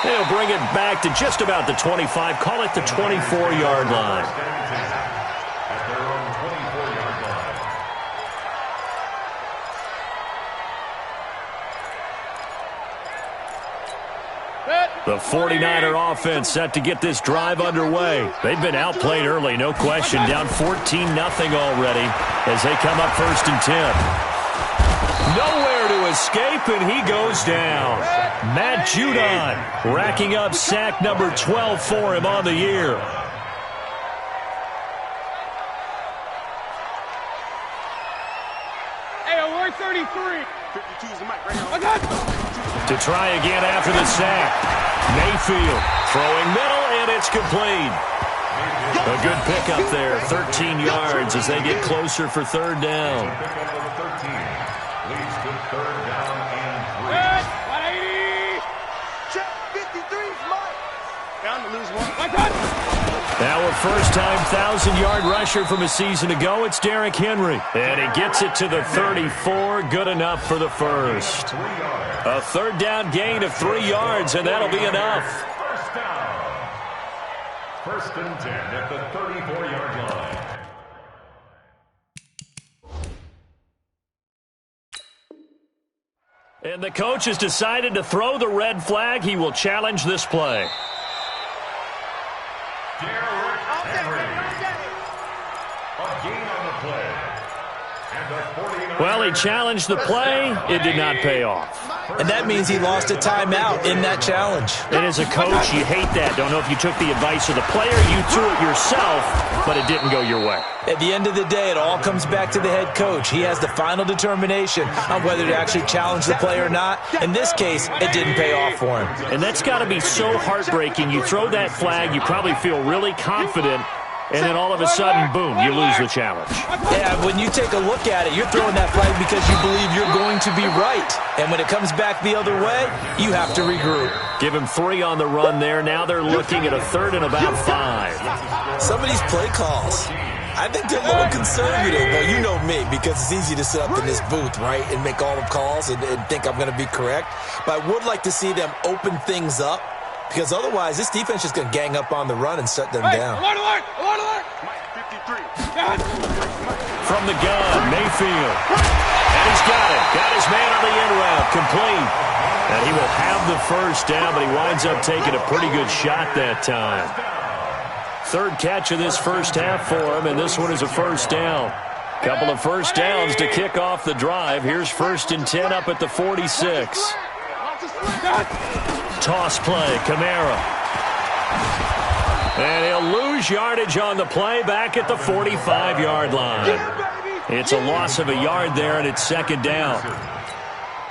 They'll bring it back to just about the 25. Call it the 24-yard line. At their own 24-yard line. The 49er offense set to get this drive underway. They've been outplayed early, no question. Down 14-0 already as they come up 1st and 10. Nowhere to escape, and he goes down. Matt Judon racking up sack number 12 for him on the year. Hey, we're 33. 52 is the mic right here. To try again after the sack. Mayfield throwing middle, and it's complete. A good pickup there, 13 yards as they get closer for 3rd down. Pickup of 13 leads to 3rd down and 3. 180. Check 53's Mike. Down to lose 1. Now a first-time 1,000-yard rusher from a season ago, it's Derrick Henry. And he gets it to the 34, good enough for the first. A 3rd down gain of 3 yards, and that'll be enough. First down. 1st and 10 at the 34-yard line. And the coach has decided to throw the red flag. He will challenge this play. Derrick Henry. A gain on the play. And the 49ers. Well, he challenged the play. It did not pay off. And that means he lost a timeout in that challenge. And as a coach, you hate that. Don't know if you took the advice of the player. You threw it yourself. but it didn't go your way. At the end of the day, it all comes back to the head coach. He has the final determination on whether to actually challenge the play or not. In this case, it didn't pay off for him. And that's got to be so heartbreaking. You throw that flag, you probably feel really confident, and then all of a sudden, boom, you lose the challenge. Yeah, when you take a look at it, you're throwing that flag because you believe you're going to be right. And when it comes back the other way, you have to regroup. Give him 3 on the run there. Now they're looking at a 3rd and about 5. Some of these play calls, I think they're a little conservative. Well, you know me, because it's easy to sit up in this booth, right, and make all the calls and think I'm going to be correct. But I would like to see them open things up, because otherwise this defense is going to gang up on the run and shut them down. Alert! 53. From the gun, Mayfield. And he's got it. Got his man on the end route. Complete. And he will have the first down, but he winds up taking a pretty good shot that time. 3rd catch of this first half for him, and this one is a first down. Couple of first downs to kick off the drive. Here's 1st and 10 up at the 46. Toss play, Kamara. And he'll lose yardage on the play back at the 45-yard line. It's a loss of a yard there, and it's 2nd down.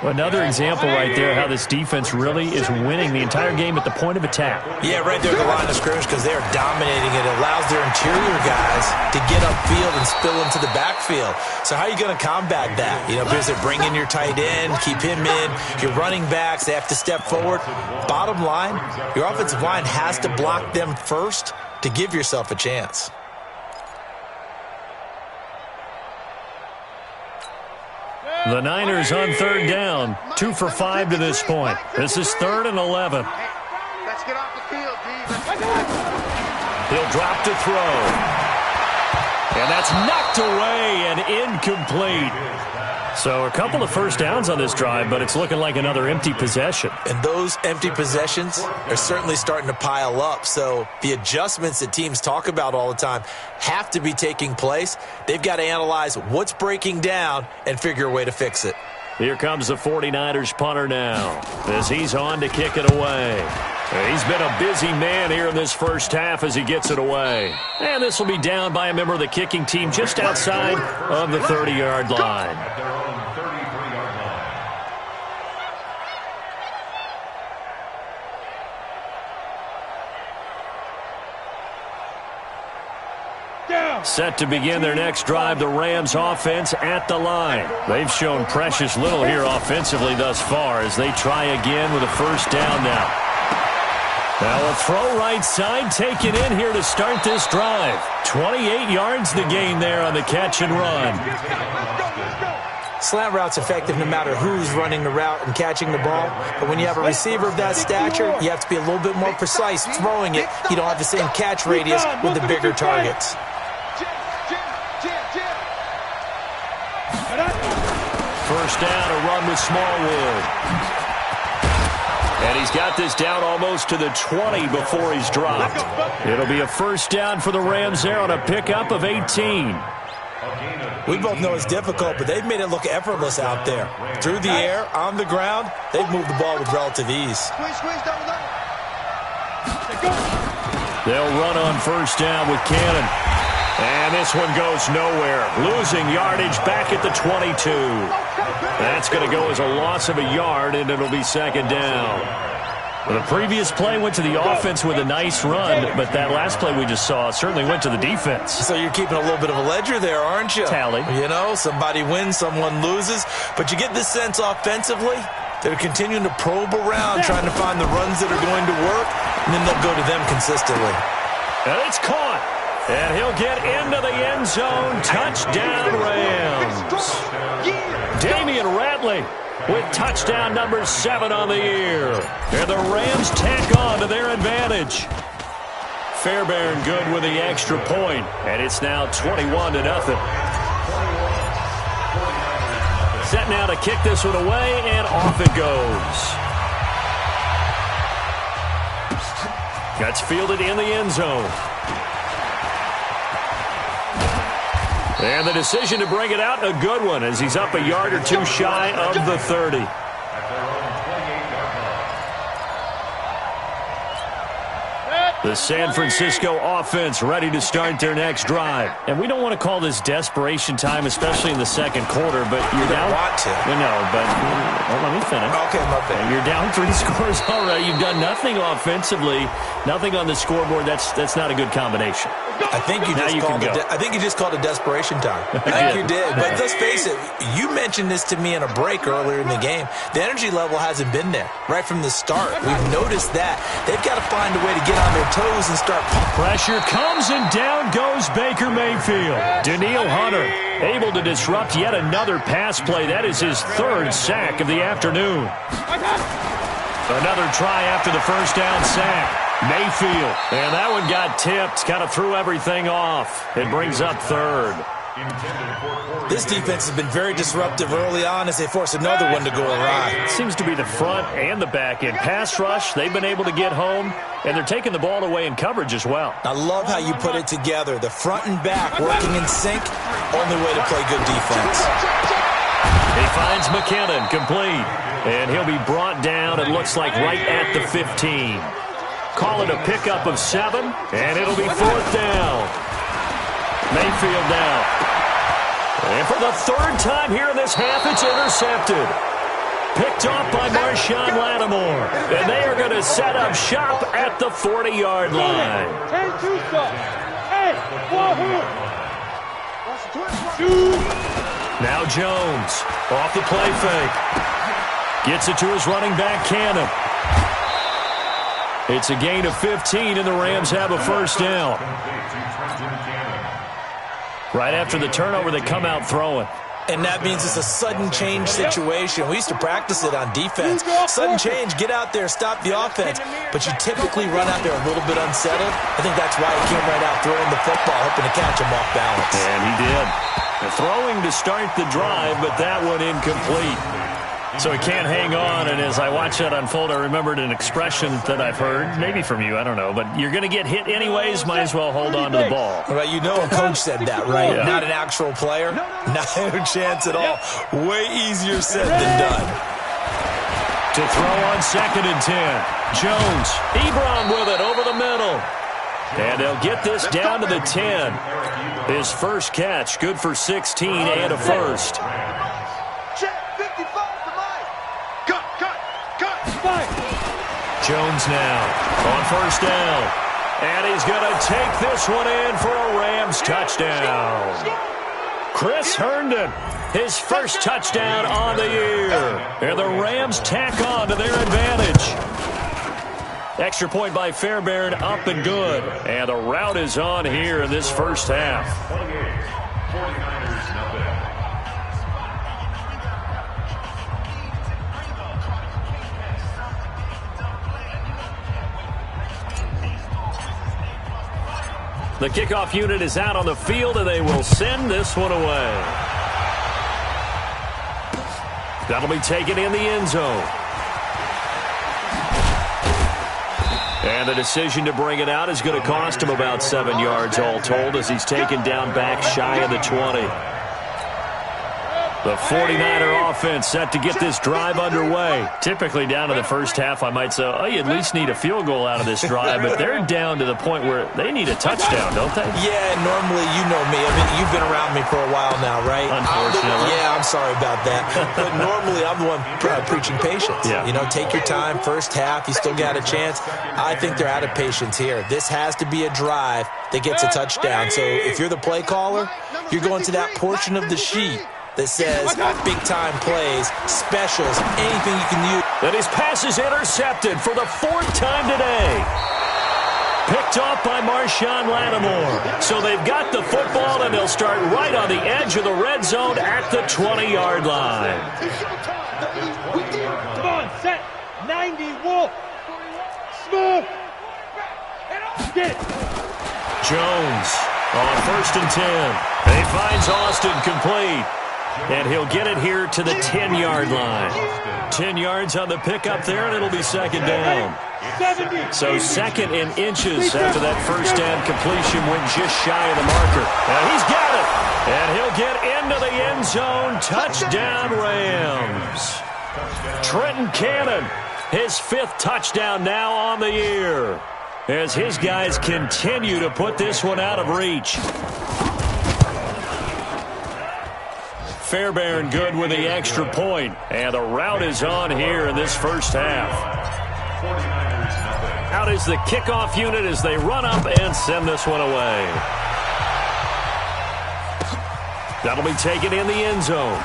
Another example right there how this defense really is winning the entire game at the point of attack. Yeah, right there at the line of scrimmage, because they are dominating it. It allows their interior guys to get upfield and spill into the backfield. So how are you going to combat that? You know, because they bring in your tight end, keep him in. Your running backs, they have to step forward. Bottom line, your offensive line has to block them first to give yourself a chance. The Niners on 3rd down, 2 for 5 to this point. This is 3rd and 11. Let's get off the field, D. He'll drop to throw. And that's knocked away and incomplete. So a couple of first downs on this drive, but it's looking like another empty possession. And those empty possessions are certainly starting to pile up. So the adjustments that teams talk about all the time have to be taking place. They've got to analyze what's breaking down and figure a way to fix it. Here comes the 49ers punter now as he's on to kick it away. He's been a busy man here in this first half as he gets it away. And this will be down by a member of the kicking team just outside of the 30-yard line. At their own 33-yard line. Set to begin their next drive, the Rams offense at the line. They've shown precious little here offensively thus far as they try again with a first down now. Now a throw right side taken in here to start this drive. 28 yards the gain there on the catch and run. Slant route's effective no matter who's running the route and catching the ball. But when you have a receiver of that stature, you have to be a little bit more precise throwing it. You don't have the same catch radius with the bigger targets. First down, a run with Smallwood. And he's got this down almost to the 20 before he's dropped. It'll be a first down for the Rams there on a pickup of 18. We both know it's difficult, but they've made it look effortless out there. Through the air, on the ground, they've moved the ball with relative ease. They'll run on first down with Cannon. And this one goes nowhere. Losing yardage back at the 22. That's going to go as a loss of a yard, and it'll be 2nd down. Well, the previous play went to the offense with a nice run, but that last play we just saw certainly went to the defense. So you're keeping a little bit of a ledger there, aren't you? Tally. You know, somebody wins, someone loses. But you get this sense offensively, they're continuing to probe around, trying to find the runs that are going to work, and then they'll go to them consistently. And it's caught. And he'll get into the end zone. Touchdown, Rams. Damian Ratley with touchdown number 7 on the year. And the Rams tack on to their advantage. Fairbairn good with the extra point. And it's now 21-0. Set now to kick this one away, and off it goes. That's fielded in the end zone. And the decision to bring it out, a good one, as he's up a yard or two shy of the 30. The San Francisco offense ready to start their next drive. And we don't want to call this desperation time, especially in the second quarter, but you're down. You don't want to. No, but let me finish. Okay, my bad. You're down 3 scores already. You've done nothing offensively, nothing on the scoreboard. That's not a good combination. I think you just called it desperation time. I think you did. But let's face it, you mentioned this to me in a break earlier in the game. The energy level hasn't been there right from the start. We've noticed that. They've got to find a way to get on their toes and start pumping. Pressure comes, and down goes Baker Mayfield. Danielle Hunter able to disrupt yet another pass play. That is his 3rd sack of the afternoon. Another try after the first down sack. Mayfield, and that one got tipped, kind of threw everything off. It brings up 3rd. This defense has been very disruptive early on as they force another one to go awry. It seems to be the front and the back end. Pass rush, they've been able to get home, and they're taking the ball away in coverage as well. I love how you put it together. The front and back working in sync, only way to play good defense. He finds McKinnon, complete, and he'll be brought down, it looks like, right at the 15. Call it a pickup of 7, and it'll be 4th down. Mayfield down. And for the 3rd time here in this half, it's intercepted. Picked off by Marshawn Lattimore. And they are going to set up shop at the 40-yard line. Now Jones off the play fake. Gets it to his running back, Cannon. It's a gain of 15, and the Rams have a 1st down. Right after the turnover, they come out throwing. And that means it's a sudden change situation. We used to practice it on defense. Sudden change, get out there, stop the offense. But you typically run out there a little bit unsettled. I think that's why he came right out throwing the football, hoping to catch him off balance. And he did. Throwing to start the drive, but that one incomplete. So he can't hang on, and as I watch that unfold, I remembered an expression that I've heard, maybe from you, I don't know, but you're going to get hit anyways, might as well hold on to the ball. Well, you know a coach said that, right? Yeah. Not an actual player. Not a chance at all. Way easier said than done. To throw on 2nd and 10. Jones, Ebron with it over the middle. And they'll get this down to the 10. His first catch, good for 16 and a 1st. Jones now on 1st down. And he's going to take this one in for a Rams touchdown. Chris Herndon, his first touchdown on the year. And the Rams tack on to their advantage. Extra point by Fairbairn, up and good. And the route is on here in this first half. 49ers nothing. The kickoff unit is out on the field, and they will send this one away. That'll be taken in the end zone. And the decision to bring it out is going to cost him about 7 yards all told as he's taken down back shy of the 20. The 49er offense set to get this drive underway. Typically down to the first half, I might say, oh, you at least need a field goal out of this drive, but they're down to the point where they need a touchdown, don't they? Yeah, normally, you know me. I mean, you've been around me for a while now, right? Unfortunately. I'm sorry about that. But normally, I'm the one preaching patience. Yeah. You know, take your time. First half, you still got a chance. I think they're out of patience here. This has to be a drive that gets a touchdown. So if you're the play caller, you're going to that portion of the sheet that says big-time plays, specials, anything you can use. And his pass is intercepted for the 4th time today. Picked off by Marshawn Lattimore. So they've got the football, and they'll start right on the edge of the red zone at the 20-yard line. Come on, set. 90, Wolf. Smooth. Get it. Jones on 1st and 10. He finds Austin complete. And he'll get it here to the 10-yard line. 10 yards on the pickup there, and it'll be 2nd down. So 2nd and inches after that first down completion went just shy of the marker. And he's got it. And he'll get into the end zone. Touchdown, Rams. Trenton Cannon, his 5th touchdown now on the year. as his guys continue to put this one out of reach. Fairbairn good with the extra point, and the rout is on here in this first half. Out is the kickoff unit as they run up and send this one away. That'll be taken in the end zone.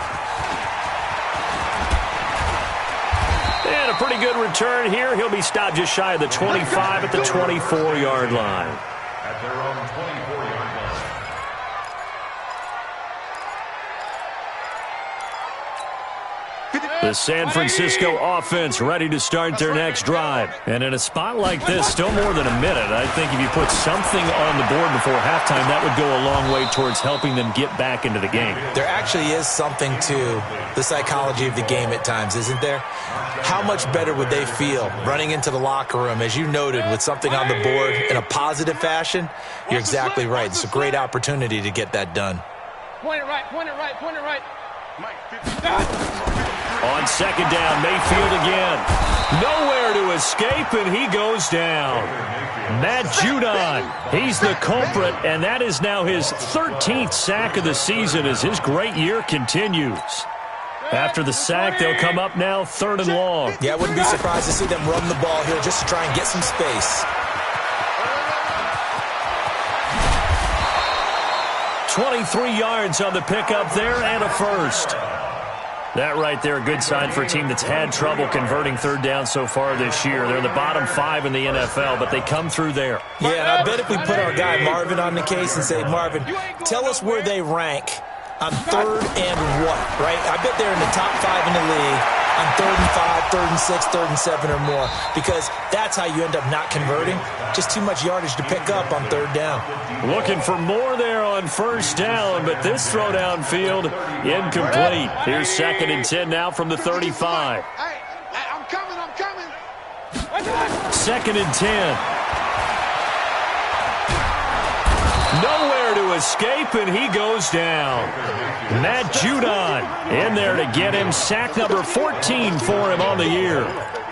And a pretty good return here. He'll be stopped just shy of the 25 at the 24-yard line. At their own 24-yard line. The San Francisco offense ready to start their next drive. And in a spot like this, still more than a minute, I think if you put something on the board before halftime, that would go a long way towards helping them get back into the game. There actually is something to the psychology of the game at times, isn't there? How much better would they feel running into the locker room, as you noted, with something on the board in a positive fashion? You're exactly right. It's a great opportunity to get that done. Point it right, point it right, point it right. On second down, Mayfield again. Nowhere to escape, and he goes down. Matt Judon, he's the culprit, and that is now his 13th sack of the season as his great year continues. After the sack, they'll come up now 3rd and long. Yeah, I wouldn't be surprised to see them run the ball here just to try and get some space. 23 yards on the pickup there and a first. That right there, a good sign for a team that's had trouble converting 3rd down so far this year. They're in the bottom 5 in the NFL, but they come through there. Yeah, and I bet if we put our guy Marvin on the case and say, Marvin, tell us where they rank on 3rd and what, right? I bet they're in the top 5 in the league on 3rd and 5, 3rd and 6, 3rd and 7 or more, because that's how you end up not converting. Just too much yardage to pick up on 3rd down. Looking for more there on 1st down, but this throw downfield incomplete. Here's 2nd and 10 now from the 35. Hey, I'm coming, I'm coming. 2nd and 10. Nowhere to escape, and he goes down. Matt Judon in there to get him. Sack number 14 for him on the year.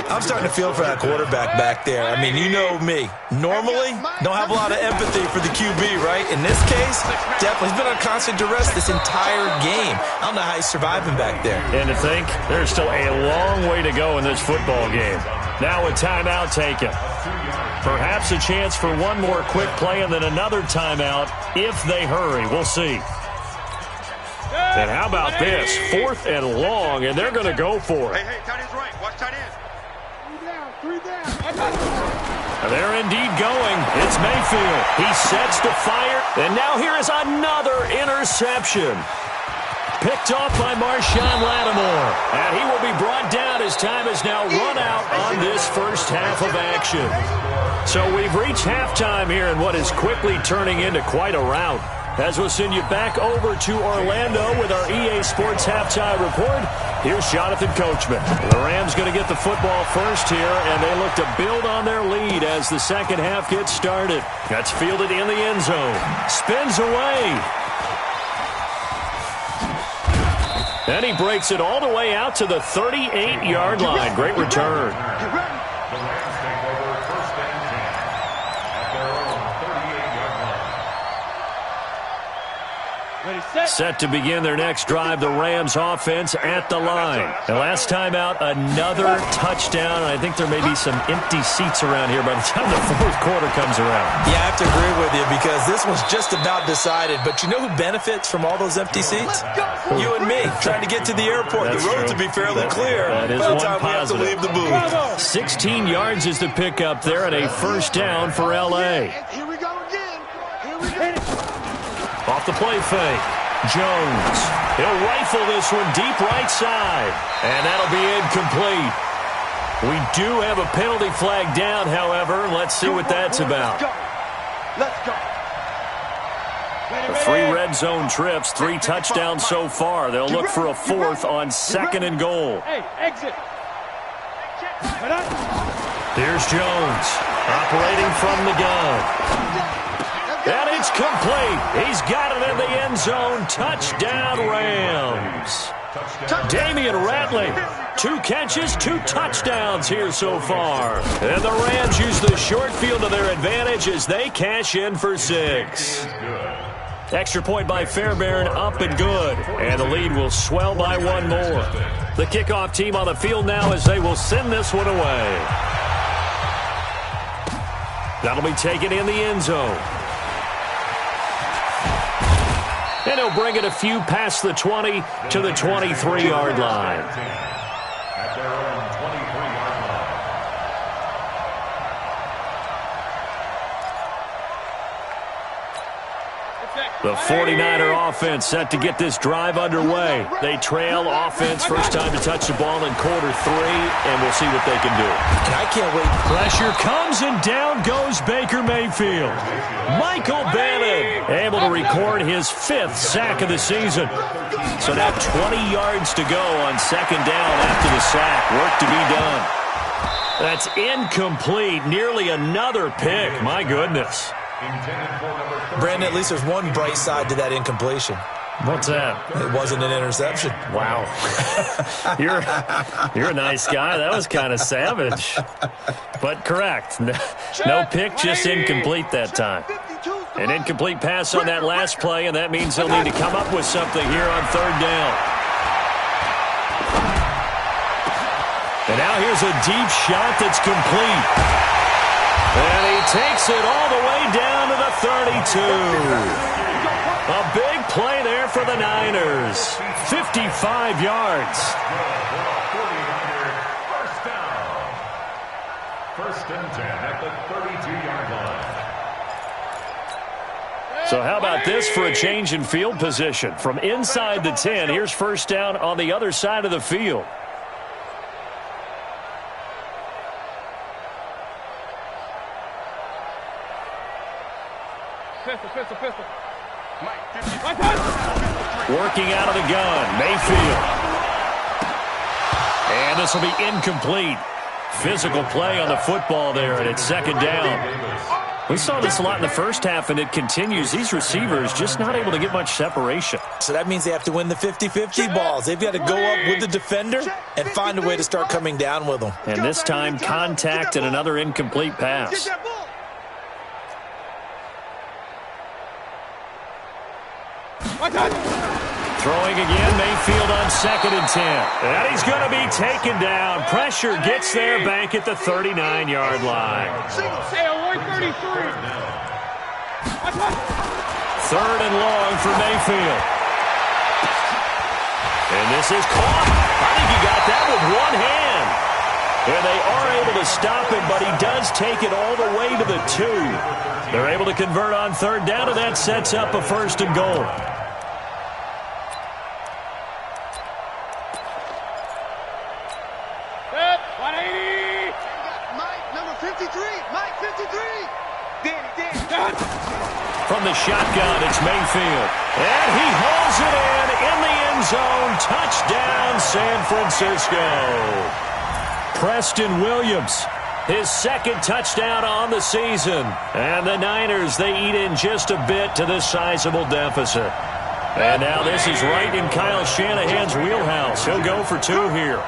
I'm starting to feel for that quarterback back there. I mean, you know me. Normally, don't have a lot of empathy for the QB, right? In this case, definitely. He's been on constant duress this entire game. I don't know how he's surviving back there. And to think, there's still a long way to go in this football game. Now a timeout taken. Perhaps a chance for one more quick play and then another timeout if they hurry. We'll see. And how about this? 4th and long, and they're going to go for it. Hey, tight end's right. Watch tight end. 3 down. They're indeed going. It's Mayfield. He sets to fire, and now here is another interception. Picked off by Marshawn Lattimore. And he will be brought down as time has now run out on this first half of action. So we've reached halftime here in what is quickly turning into quite a rout. As we'll send you back over to Orlando with our EA Sports Halftime Report, here's Jonathan Coachman. The Rams going to get the football first here, and they look to build on their lead as the second half gets started. That's fielded in the end zone. Spins away. And he breaks it all the way out to the 38-yard line. Great return. The Rams take over 1st and 10 at their own 38-yard line. Set to begin their next drive, the Rams offense at the line. And last time out, another touchdown. And I think there may be some empty seats around here by the time the 4th quarter comes around. Yeah, I have to agree with you because this one's just about decided. But you know who benefits from all those empty seats? You and me, trying to get to the airport. That's the roads true. will be fairly clear That is by the one time we have to positive. leave the booth. 16 yards is the pickup there and a 1st down for L.A. Here we go again. Here we go. Off the play fake. Jones. He'll rifle this one deep right side. And that'll be incomplete. We do have a penalty flag down, however. Let's see what that's about. Let's go. The 3 red zone trips, 3 touchdowns so far. They'll look for a 4th on 2nd and goal. Hey, exit. Here's Jones, operating from the gun. And it's complete. He's got it in the end zone. Touchdown, Rams. Damian Ratley, 2 catches, 2 touchdowns here so far. And the Rams use the short field to their advantage as they cash in for 6. Extra point by Fairbairn, up and good. And the lead will swell by 1 more. The kickoff team on the field now as they will send this one away. That'll be taken in the end zone. And he'll bring it a few past the 20 to the 23-yard line. At their own 23-yard line. The 49er offense set to get this drive underway. They trail offense, first time to touch the ball in quarter 3, and we'll see what they can do. And I can't wait. Pressure comes, and down goes Baker Mayfield. Michael Bannon able to record his 5th sack of the season. So now 20 yards to go on second down after the sack. Work to be done. That's incomplete. Nearly another pick. My goodness. Brandon, at least there's one bright side to that incompletion. What's that? It wasn't an interception. Wow. You're a nice guy. That was kind of savage. But correct. No pick, just incomplete that time. An incomplete pass on that last play, and that means they'll need to come up with something here on third down. And now here's a deep shot that's complete. And he takes it all the way down to the 32. A big play there for the Niners. 55 yards. First down. First and 10 at the 32-yard line. So how about this for a change in field position? From inside the 10, here's first down on the other side of the field. Pistol. Working out of the gun, Mayfield. And this will be incomplete. Physical play on the football there, and it's second down. We saw this a lot in the first half, and it continues. These receivers just not able to get much separation. So that means they have to win the 50-50 balls. They've got to go up with the defender and find a way to start coming down with them. And this time, contact and another incomplete pass. Throwing again, Mayfield on second and 10. And he's going to be taken down. Pressure gets there back at the 39-yard line. Third and long for Mayfield. And this is caught. I think he got that with one hand. And they are able to stop him, but he does take it all the way to the 2. They're able to convert on third down, and that sets up a first and goal. From the shotgun, it's Mayfield. And he hauls it in the end zone. Touchdown, San Francisco. Preston Williams, his second touchdown on the season. And the Niners, they eat in just a bit to this sizable deficit. And now this is right in Kyle Shanahan's wheelhouse. He'll go for 2 here.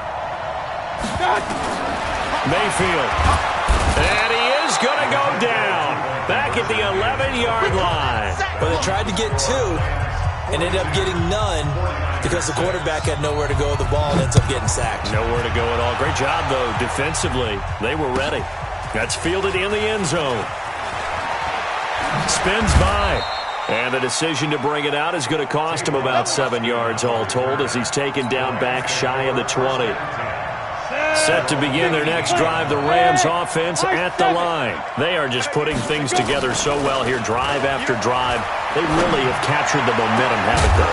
Mayfield. And he is going to go down. Back at the 11-yard line. But they tried to get 2 and ended up getting none because the quarterback had nowhere to go with the ball and ends up getting sacked. Nowhere to go at all. Great job, though, defensively. They were ready. That's fielded in the end zone. Spins by. And the decision to bring it out is going to cost him about 7 yards all told as he's taken down back shy of the 20. Set to begin their next drive, the Rams offense at the line. They are just putting things together so well here, drive after drive. They really have captured the momentum, haven't they?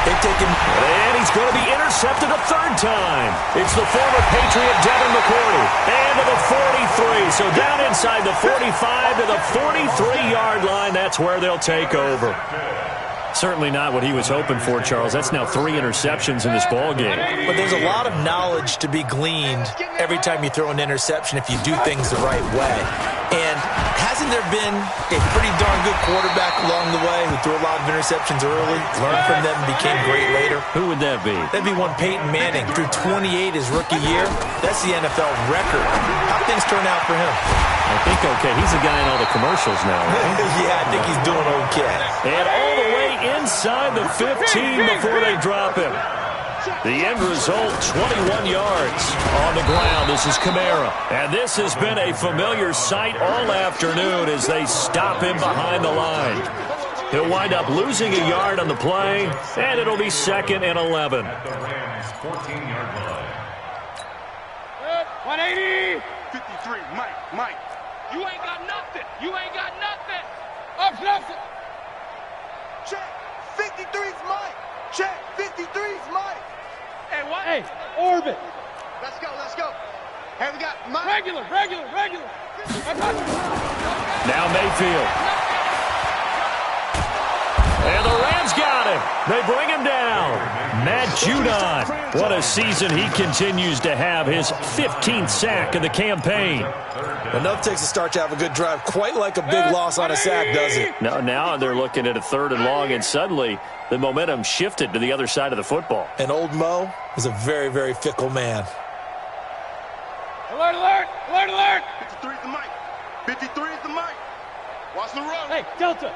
They've taken... And he's going to be intercepted a third time. It's the former Patriot Devin McCourty. And to the 43. So down inside the 45 to the 43-yard line. That's where they'll take over. Certainly not what he was hoping for, Charles. That's now 3 interceptions in this ball game. But there's a lot of knowledge to be gleaned every time you throw an interception if you do things the right way. And hasn't there been a pretty darn good quarterback along the way who threw a lot of interceptions early, learned from them, and became great later? Who would that be? That'd be one Peyton Manning. Threw 28 his rookie year. That's the NFL record. How things turn out for him? I think okay. He's a guy in all the commercials now, right? Yeah, I think he's doing okay. And all the way inside the 15 before they drop him. The end result, 21 yards on the ground. This is Kamara. And this has been a familiar sight all afternoon as they stop him behind the line. He'll wind up losing a yard on the play, and it'll be 2nd and 11. At the Rams' 14-yard line. 180. 53, Mike. You ain't got nothing. You ain't got nothing. Up nothing. Check. 53's Mike. Check. 53's Mike. Hey, what? Hey, orbit. Let's go. Hey, we got Mike. Regular. Now Mayfield. And the Rams got him. They bring him down. Matt Judon. What a season he continues to have. His 15th sack of the campaign. Enough takes a start to have a good drive. Quite like a big loss on a sack, does it? Now they're looking at a 3rd and long, and suddenly the momentum shifted to the other side of the football. And old Mo is a very, very fickle man. Alert. 53's the Mike. 53's the Mike. Watch the road. Hey, Delta.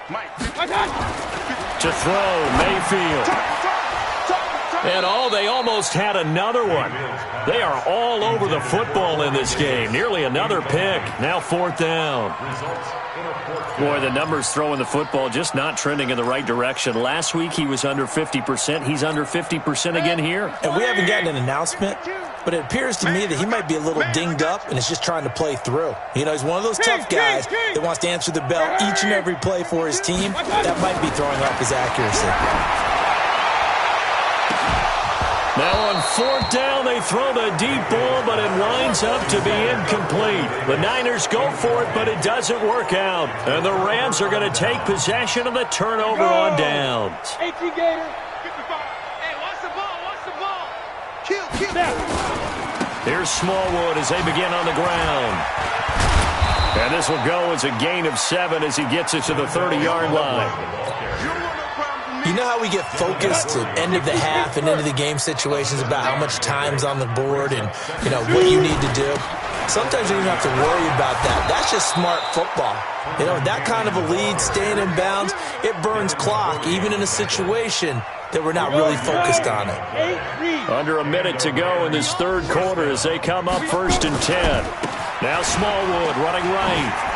Mike. To throw, Mayfield. And they almost had another one. They are all over the football in this game. Nearly another pick. Now 4th down. Boy, the numbers throwing the football just not trending in the right direction. Last week he was under 50%. He's under 50% again here. And we haven't gotten an announcement, but it appears to me that he might be a little dinged up and is just trying to play through. You know, he's one of those tough guys that wants to answer the bell each and every play for his team. That might be throwing off his accuracy. Now on 4th down, they throw the deep ball, but it winds up to be incomplete. The Niners go for it, but it doesn't work out. And the Rams are going to take possession of the turnover on downs. 18 Gator. 55. Hey, watch the ball. Kill. Here's Smallwood as they begin on the ground. And this will go as a gain of 7 as he gets it to the 30-yard line. You know how we get focused at end of the half and end of the game situations about how much time's on the board and, you know, what you need to do? Sometimes you don't have to worry about that. That's just smart football. You know, that kind of a lead, staying in bounds, it burns clock, even in a situation that we're not really focused on it. Under a minute to go in this 3rd quarter as they come up 1st and 10. Now Smallwood running right.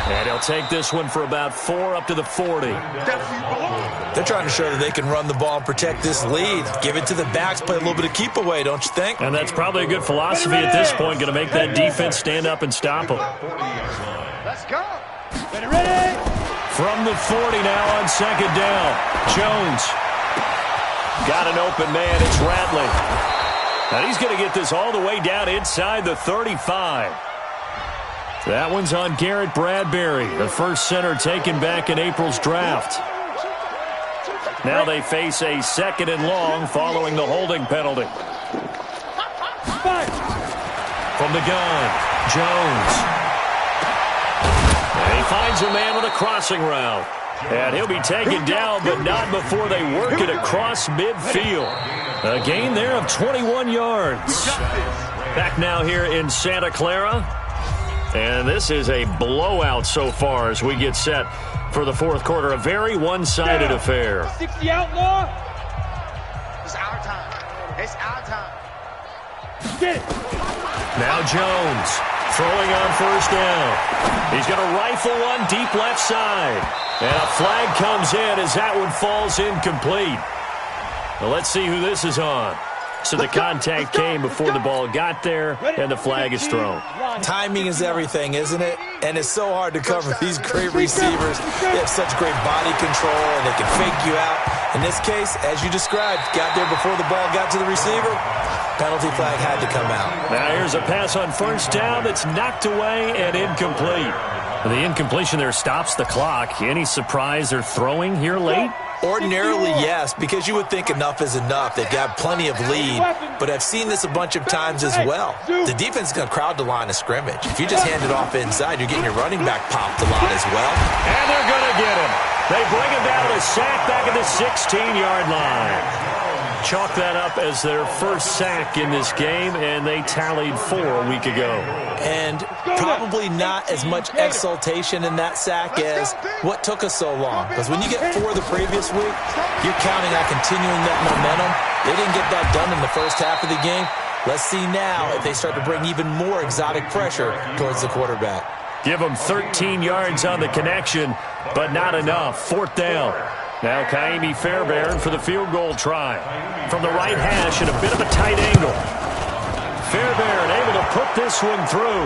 And he'll take this one for about 4 up to the 40. They're trying to show that they can run the ball and protect this lead. Give it to the backs, play a little bit of keep away, don't you think? And that's probably a good philosophy at this point, going to make that defense stand up and stop them. Let's go. Ready. From the 40 now on 2nd down. Jones. Got an open man. It's Ratley. And he's going to get this all the way down inside the 35. That one's on Garrett Bradbury, the first center taken back in April's draft. Now they face a 2nd and long following the holding penalty. From the gun, Jones. And he finds a man with a crossing route. And he'll be taken down, but not before they work it across midfield. A gain there of 21 yards. Back now here in Santa Clara. And this is a blowout so far as we get set for the 4th quarter. A very one-sided affair. 60 outlaw. It's our time. It's our time. Get it. Now Jones throwing on 1st down. He's going to rifle one deep left side. And a flag comes in as that one falls incomplete. Well, let's see who this is on. So the contact came before the ball got there, and the flag is thrown. Timing is everything, isn't it? And it's so hard to cover these great receivers. They have such great body control, and they can fake you out. In this case, as you described, got there before the ball got to the receiver. Penalty flag had to come out. Now here's a pass on 1st down that's knocked away and incomplete. The incompletion there stops the clock. Any surprise they're throwing here late? Ordinarily, yes, because you would think enough is enough. They've got plenty of lead, but I've seen this a bunch of times as well. The defense is going to crowd the line of scrimmage. If you just hand it off inside, you're getting your running back popped a lot as well. And they're going to get him. They bring him down to a sack back at the 16-yard line. Chalk that up as their first sack in this game, and they tallied 4 a week ago. And probably not as much exultation in that sack as what took us so long. Because when you get 4 the previous week, you're counting on continuing that momentum. They didn't get that done in the first half of the game. Let's see now if they start to bring even more exotic pressure towards the quarterback. Give them 13 yards on the connection, but not enough. 4th down. Now Kaimi Fairbairn for the field goal try. From the right hash at a bit of a tight angle. Fairbairn able to put this one through.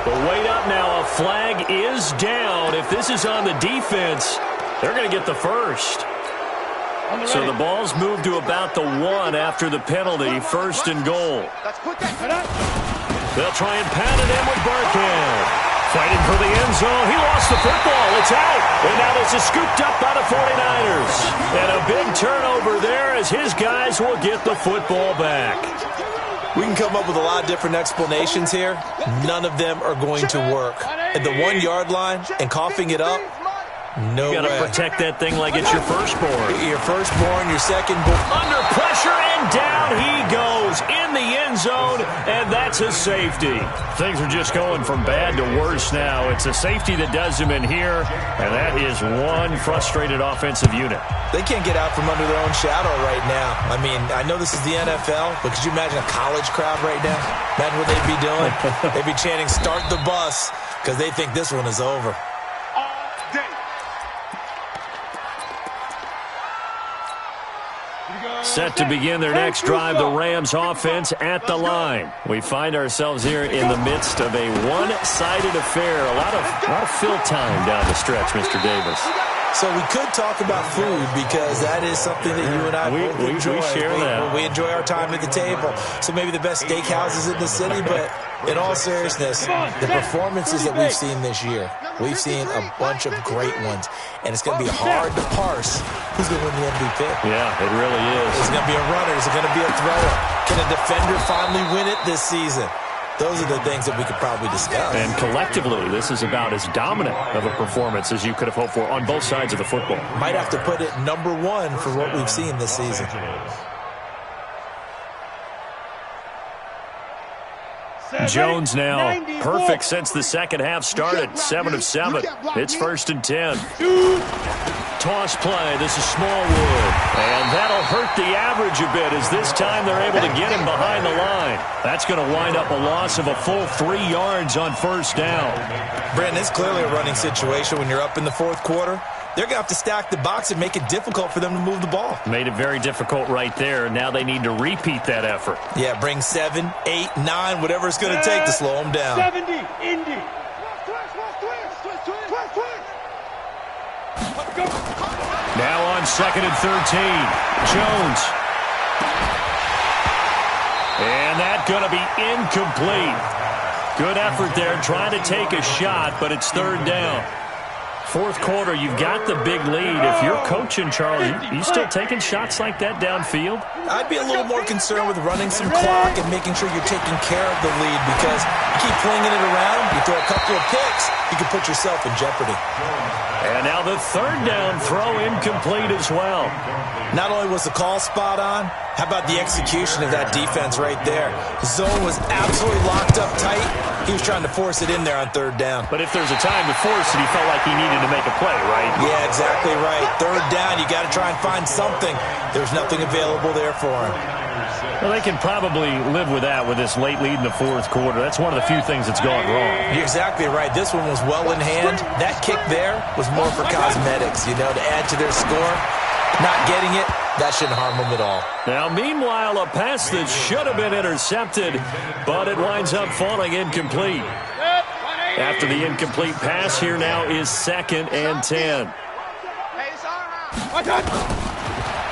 But wait up now, a flag is down. If this is on the defense, they're going to get the first. So the ball's moved to about the 1 after the penalty, 1st and goal. They'll try and pound it in with Burkhead. Fighting for the end zone. He lost the football. It's out. And now this is scooped up by the 49ers. And a big turnover there as his guys will get the football back. We can come up with a lot of different explanations here. None of them are going to work. At the 1-yard line and coughing it up, no way. You got to protect that thing like it's your firstborn. Your firstborn, your secondborn. Under pressure, and down he goes in the end zone, and that's a safety. Things are just going from bad to worse now. It's a safety that does him in here, and that is one frustrated offensive unit. They can't get out from under their own shadow right now. I mean, I know this is the NFL, but could you imagine a college crowd right now? Imagine what they'd be doing. They'd be chanting, "Start the bus," because they think this one is over. Set to begin their next drive, the Rams offense at the line. We find ourselves here in the midst of a one-sided affair. A lot of fill time down the stretch, Mr. Davis. So we could talk about food because that is something that you and I both enjoy. We share that. We enjoy our time at the table. So maybe the best steakhouses in the city, but in all seriousness, the performances that we've seen this year, we've seen a bunch of great ones. And it's going to be hard to parse who's going to win the MVP. Yeah, it really is. Is it going to be a runner? Is it going to be a thrower? Can a defender finally win it this season? Those are the things that we could probably discuss. And collectively, this is about as dominant of a performance as you could have hoped for on both sides of the football. Might have to put it number 1 for what we've seen this season. Jones now perfect since the second half started. 7 of 7. It's 1st and 10. Toss play. This is Smallwood. And that'll hurt the average a bit as this time they're able to get him behind the line. That's going to wind up a loss of a full 3 yards on 1st down. Brandon, it's clearly a running situation when you're up in the 4th quarter. They're going to have to stack the box and make it difficult for them to move the ball. Made it very difficult right there. Now they need to repeat that effort. Yeah, bring 7, 8, 9, whatever it's going to take to slow them down. 70, Indy. Now on 2nd and 13. Jones. And that's going to be incomplete. Good effort there, trying to take a shot, but it's 3rd down. 4th quarter, you've got the big lead. If you're coaching, Charles, you still taking shots like that downfield? I'd be a little more concerned with running some clock and making sure you're taking care of the lead because you keep flinging it around, you throw a couple of picks, you can put yourself in jeopardy. And now the 3rd down throw incomplete as well. Not only was the call spot on, how about the execution of that defense right there? The zone was absolutely locked up tight. He was trying to force it in there on 3rd down. But if there's a time to force it, he felt like he needed to make a play, right? Yeah, exactly right. 3rd down, you got to try and find something. There's nothing available there for him. Well, they can probably live with that with this late lead in the 4th quarter. That's one of the few things that's gone wrong. You're exactly right. This one was well in hand. That kick there was more for cosmetics, to add to their score. Not getting it, that shouldn't harm them at all. Now, meanwhile, a pass that should have been intercepted, but it winds up falling incomplete. After the incomplete pass, here now is 2nd and 10.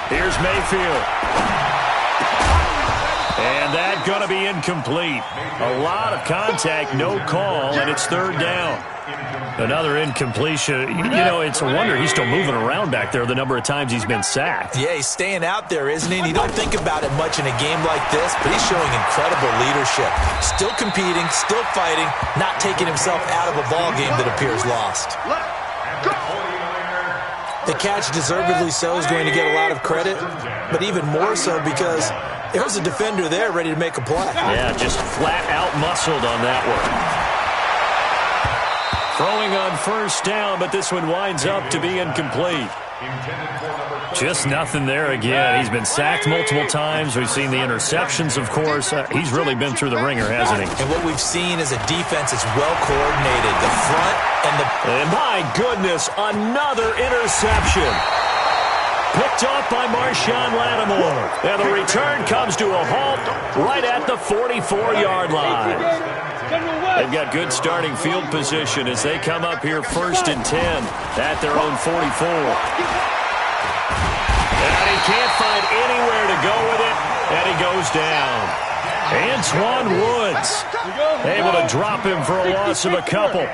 Here's Mayfield. And that going to be incomplete. A lot of contact, no call, and it's third down. Another incompletion. You know, it's a wonder he's still moving around back there the number of times he's been sacked. Yeah, he's staying out there, isn't he? And you don't think about it much in a game like this, but he's showing incredible leadership. Still competing, still fighting, not taking himself out of a ball game that appears lost. The catch, deservedly so, is going to get a lot of credit, but even more so because there's a defender there ready to make a play. Yeah, just flat out muscled on that one. Throwing on first down, but this one winds up to be incomplete. Just nothing there again. He's been sacked multiple times. We've seen the interceptions, of course. He's really been through the ringer, hasn't he? And what we've seen is a defense that's well coordinated. The front and the... And my goodness, another interception. Picked off by Marshawn Lattimore. And the return comes to a halt right at the 44-yard line. They've got good starting field position as they come up here 1st and 10 at their own 44. And he can't find anywhere to go with it, and he goes down. Antoine Woods able to drop him for a loss of a couple.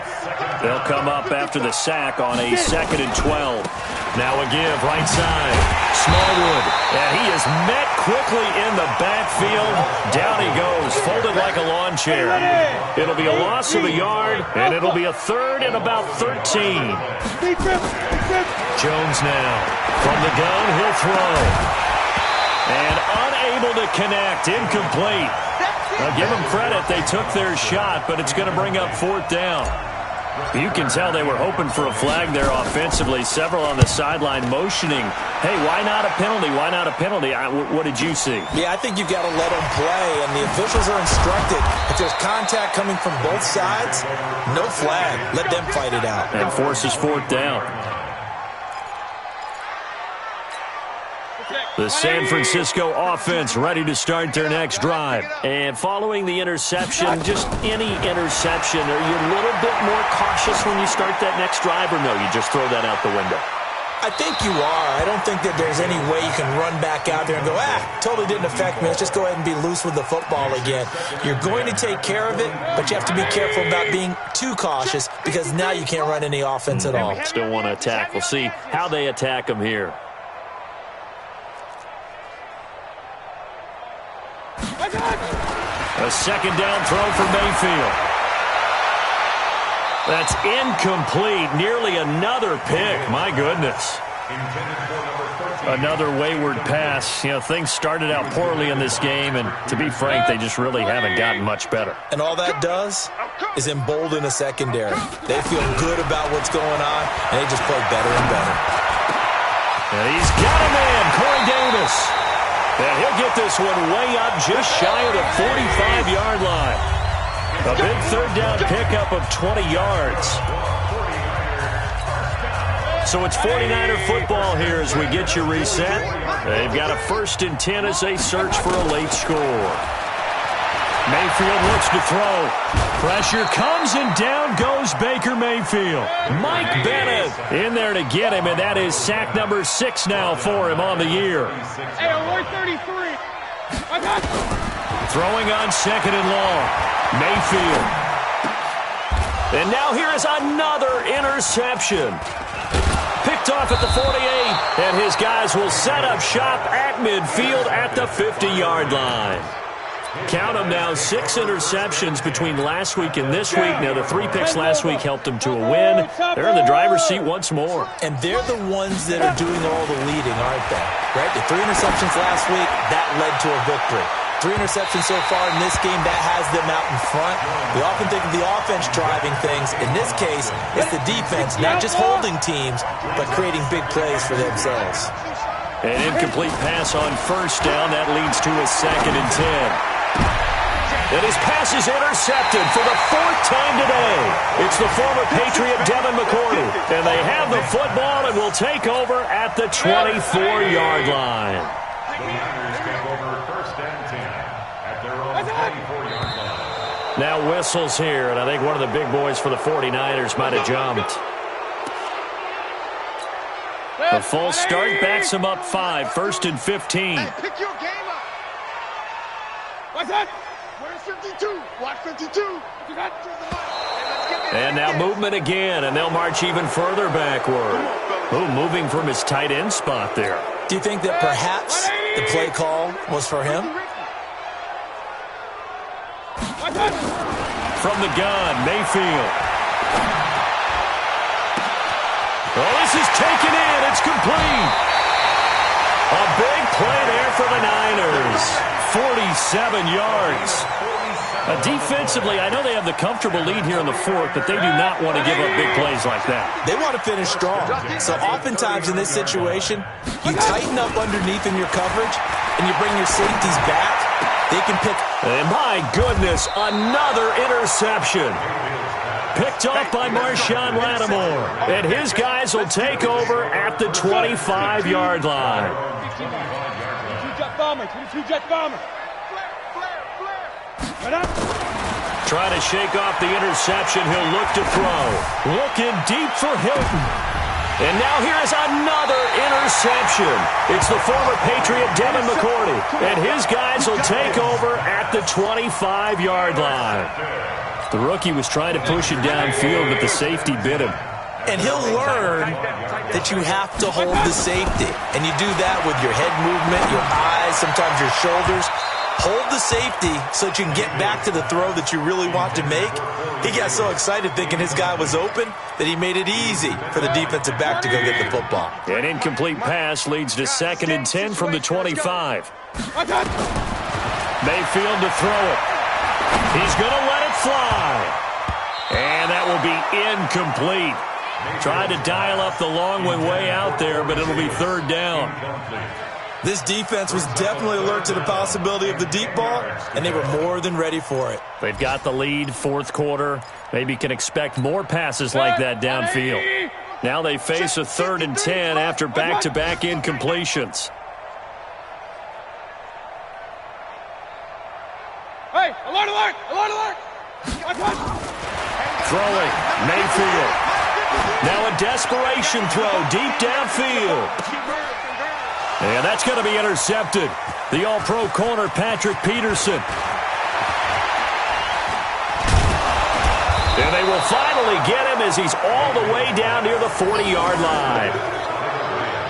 They'll come up after the sack on a 2nd and 12. Now a give right side. Smallwood. And he is met quickly in the backfield. Down he goes, folded like a lawn chair. It'll be a loss of a yard, and it'll be a 3rd and about 13. Jones now. From the gun, he'll throw. And unable to connect. Incomplete. Now give them credit. They took their shot, but it's going to bring up 4th down. You can tell they were hoping for a flag there offensively. Several on the sideline motioning, hey, why not a penalty? Why not a penalty? What did you see? Yeah, I think you've got to let them play, and the officials are instructed. If there's contact coming from both sides, no flag. Let them fight it out. And forces 4th down. The San Francisco offense ready to start their next drive. And following the interception, just any interception, are you a little bit more cautious when you start that next drive, or no, you just throw that out the window? I think you are. I don't think that there's any way you can run back out there and go, totally didn't affect me. Let's just go ahead and be loose with the football again. You're going to take care of it, but you have to be careful about being too cautious because now you can't run any offense at all. Still want to attack. We'll see how they attack them here. A 2nd down throw for Mayfield. That's incomplete. Nearly another pick. My goodness. Another wayward pass. You know, things started out poorly in this game, and to be frank, they just really haven't gotten much better. And all that does is embolden a secondary. They feel good about what's going on, and they just play better and better. And he's got a man, Corey Davis. And he'll get this one way up just shy of the 45-yard line. A big 3rd down pickup of 20 yards. So it's 49er football here as we get you reset. They've got a 1st and 10 as they search for a late score. Mayfield looks to throw. Pressure comes, and down goes Baker Mayfield. Mike Bennett in there to get him, and that is sack number 6 now for him on the year. Hey, I'm 133. I got you. Throwing on 2nd and long. Mayfield. And now here is another interception. Picked off at the 48, and his guys will set up shop at midfield at the 50-yard line. Count them now, 6 interceptions between last week and this week. Now, the 3 picks last week helped them to a win. They're in the driver's seat once more. And they're the ones that are doing all the leading, aren't they? Right? The 3 interceptions last week, that led to a victory. 3 interceptions so far in this game, that has them out in front. We often think of the offense driving things. In this case, it's the defense, not just holding teams, but creating big plays for themselves. An incomplete pass on 1st down. That leads to a 2nd and 10. And his pass is intercepted for the 4th time today. It's the former Patriot Devin McCourty. And they have the football and will take over at the 24-yard line. Now whistles here, and I think one of the big boys for the 49ers might have jumped. The full start backs him up 5, 1st and 15. Hey, pick your game up. What's that? Where's 52? Watch 52. And now movement again, and they'll march even further backward. Moving from his tight end spot there. Do you think that perhaps the play call was for him? From the gun, Mayfield. Oh, this is taken in. It's complete. A big play there for the Niners. 47 yards. Defensively, I know they have the comfortable lead here in the fourth, but they do not want to give up big plays like that. They want to finish strong. So oftentimes in this situation, you tighten up underneath in your coverage, and you bring your safeties back. They can pick. And my goodness, another interception. Picked off by Marshawn Lattimore. And his guys will take over at the 25-yard line. 22-jet bomber, 22-jet bomber. Trying to shake off the interception. He'll look to throw. Looking deep for Hilton. And now here is another interception. It's the former Patriot Devin McCourty. And his guys will take over at the 25-yard line. The rookie was trying to push it downfield, but the safety bit him. And he'll learn that you have to hold the safety. And you do that with your head movement, your eyes, sometimes your shoulders. Hold the safety so that you can get back to the throw that you really want to make. He got so excited thinking his guy was open that he made it easy for the defensive back to go get the football. An incomplete pass leads to 2nd and 10 from the 25. Mayfield to throw it. He's going to let it fly. And that will be incomplete. Tried to dial up the long way out there, but it'll be 3rd down. This defense was definitely alert to the possibility of the deep ball, and they were more than ready for it. They've got the lead, 4th quarter. Maybe can expect more passes like that downfield. Now they face a 3rd and 10 after back-to-back incompletions. Hey, alert, alert, alert, alert. Throwing, Mayfield. Now a desperation throw deep downfield. And that's going to be intercepted. The all-pro corner, Patrick Peterson. And they will finally get him as he's all the way down near the 40-yard line.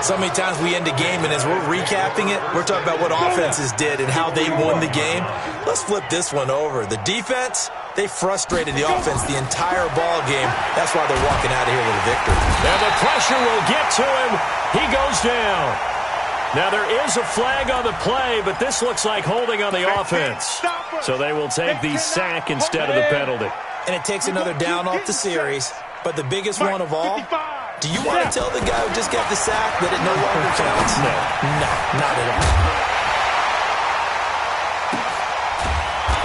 So many times we end a game, and as we're recapping it, we're talking about what offenses did and how they won the game. Let's flip this one over. The defense, they frustrated the offense the entire ball game. That's why they're walking out of here with a victory. And the pressure will get to him. He goes down. Now, there is a flag on the play, but this looks like holding on the offense. So they will take the sack instead of the penalty. And it takes another down off the series. But the biggest one of all, do you want to tell the guy who just got the sack that it no longer counts? No. No, not at all.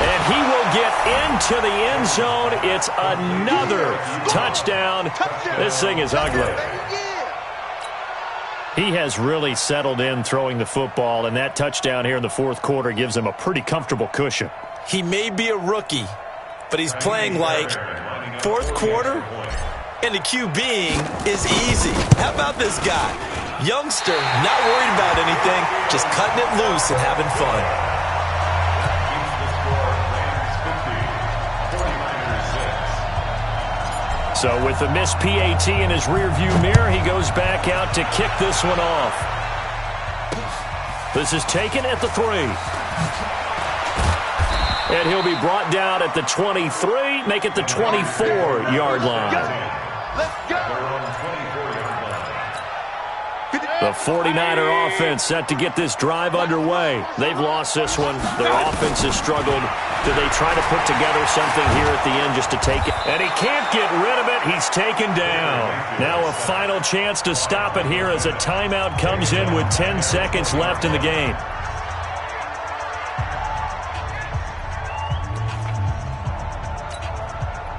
And he will get into the end zone. It's another touchdown. This thing is ugly. He has really settled in throwing the football, and that touchdown here in the 4th quarter gives him a pretty comfortable cushion. He may be a rookie, but he's playing like 4th quarter, and the QBing is easy. How about this guy? Youngster, not worried about anything, just cutting it loose and having fun. So with the missed PAT in his rearview mirror, he goes back out to kick this one off. This is taken at the 3. And he'll be brought down at the 23, make it the 24-yard line. Let's go. The 49er offense set to get this drive underway. They've lost this one. Their offense has struggled. Do they try to put together something here at the end just to take it? And he can't get rid of it. He's taken down. Now a final chance to stop it here as a timeout comes in with 10 seconds left in the game.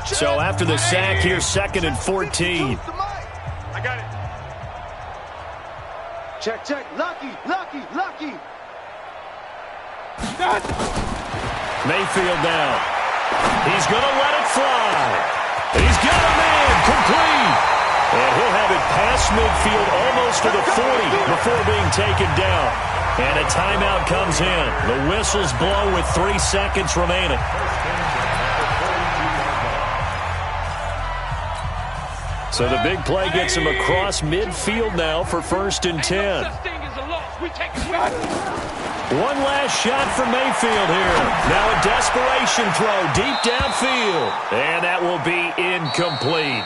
So after the sack here, 2nd and 14. I got it. Check, check. Lucky, lucky, lucky. Mayfield down. He's going to let it fly. He's got a man complete. And he'll have it past midfield almost to the 40 before being taken down. And a timeout comes in. The whistles blow with 3 seconds remaining. So the big play gets him across midfield now for 1st and 10. One last shot for Mayfield here. Now a desperation throw deep downfield. And that will be incomplete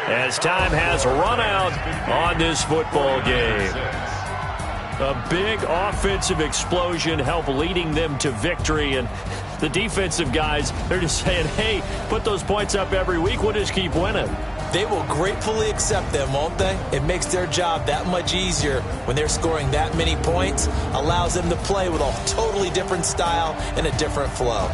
as time has run out on this football game. A big offensive explosion helped leading them to victory. And the defensive guys, they're just saying, hey, put those points up every week. We'll just keep winning. They will gratefully accept them, won't they? It makes their job that much easier when they're scoring that many points. Allows them to play with a totally different style and a different flow.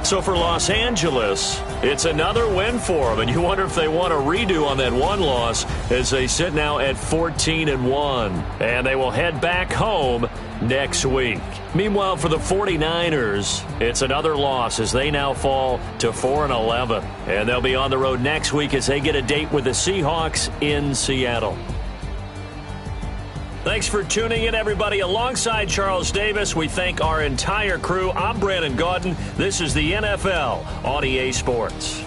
So for Los Angeles, it's another win for them. And you wonder if they want a redo on that one loss as they sit now at 14-1. And they will head back home next week. Meanwhile, for the 49ers, it's another loss as they now fall to 4-11. And they'll be on the road next week as they get a date with the Seahawks in Seattle. Thanks for tuning in, everybody. Alongside Charles Davis, we thank our entire crew. I'm Brandon Gaudin. This is the NFL on EA Sports.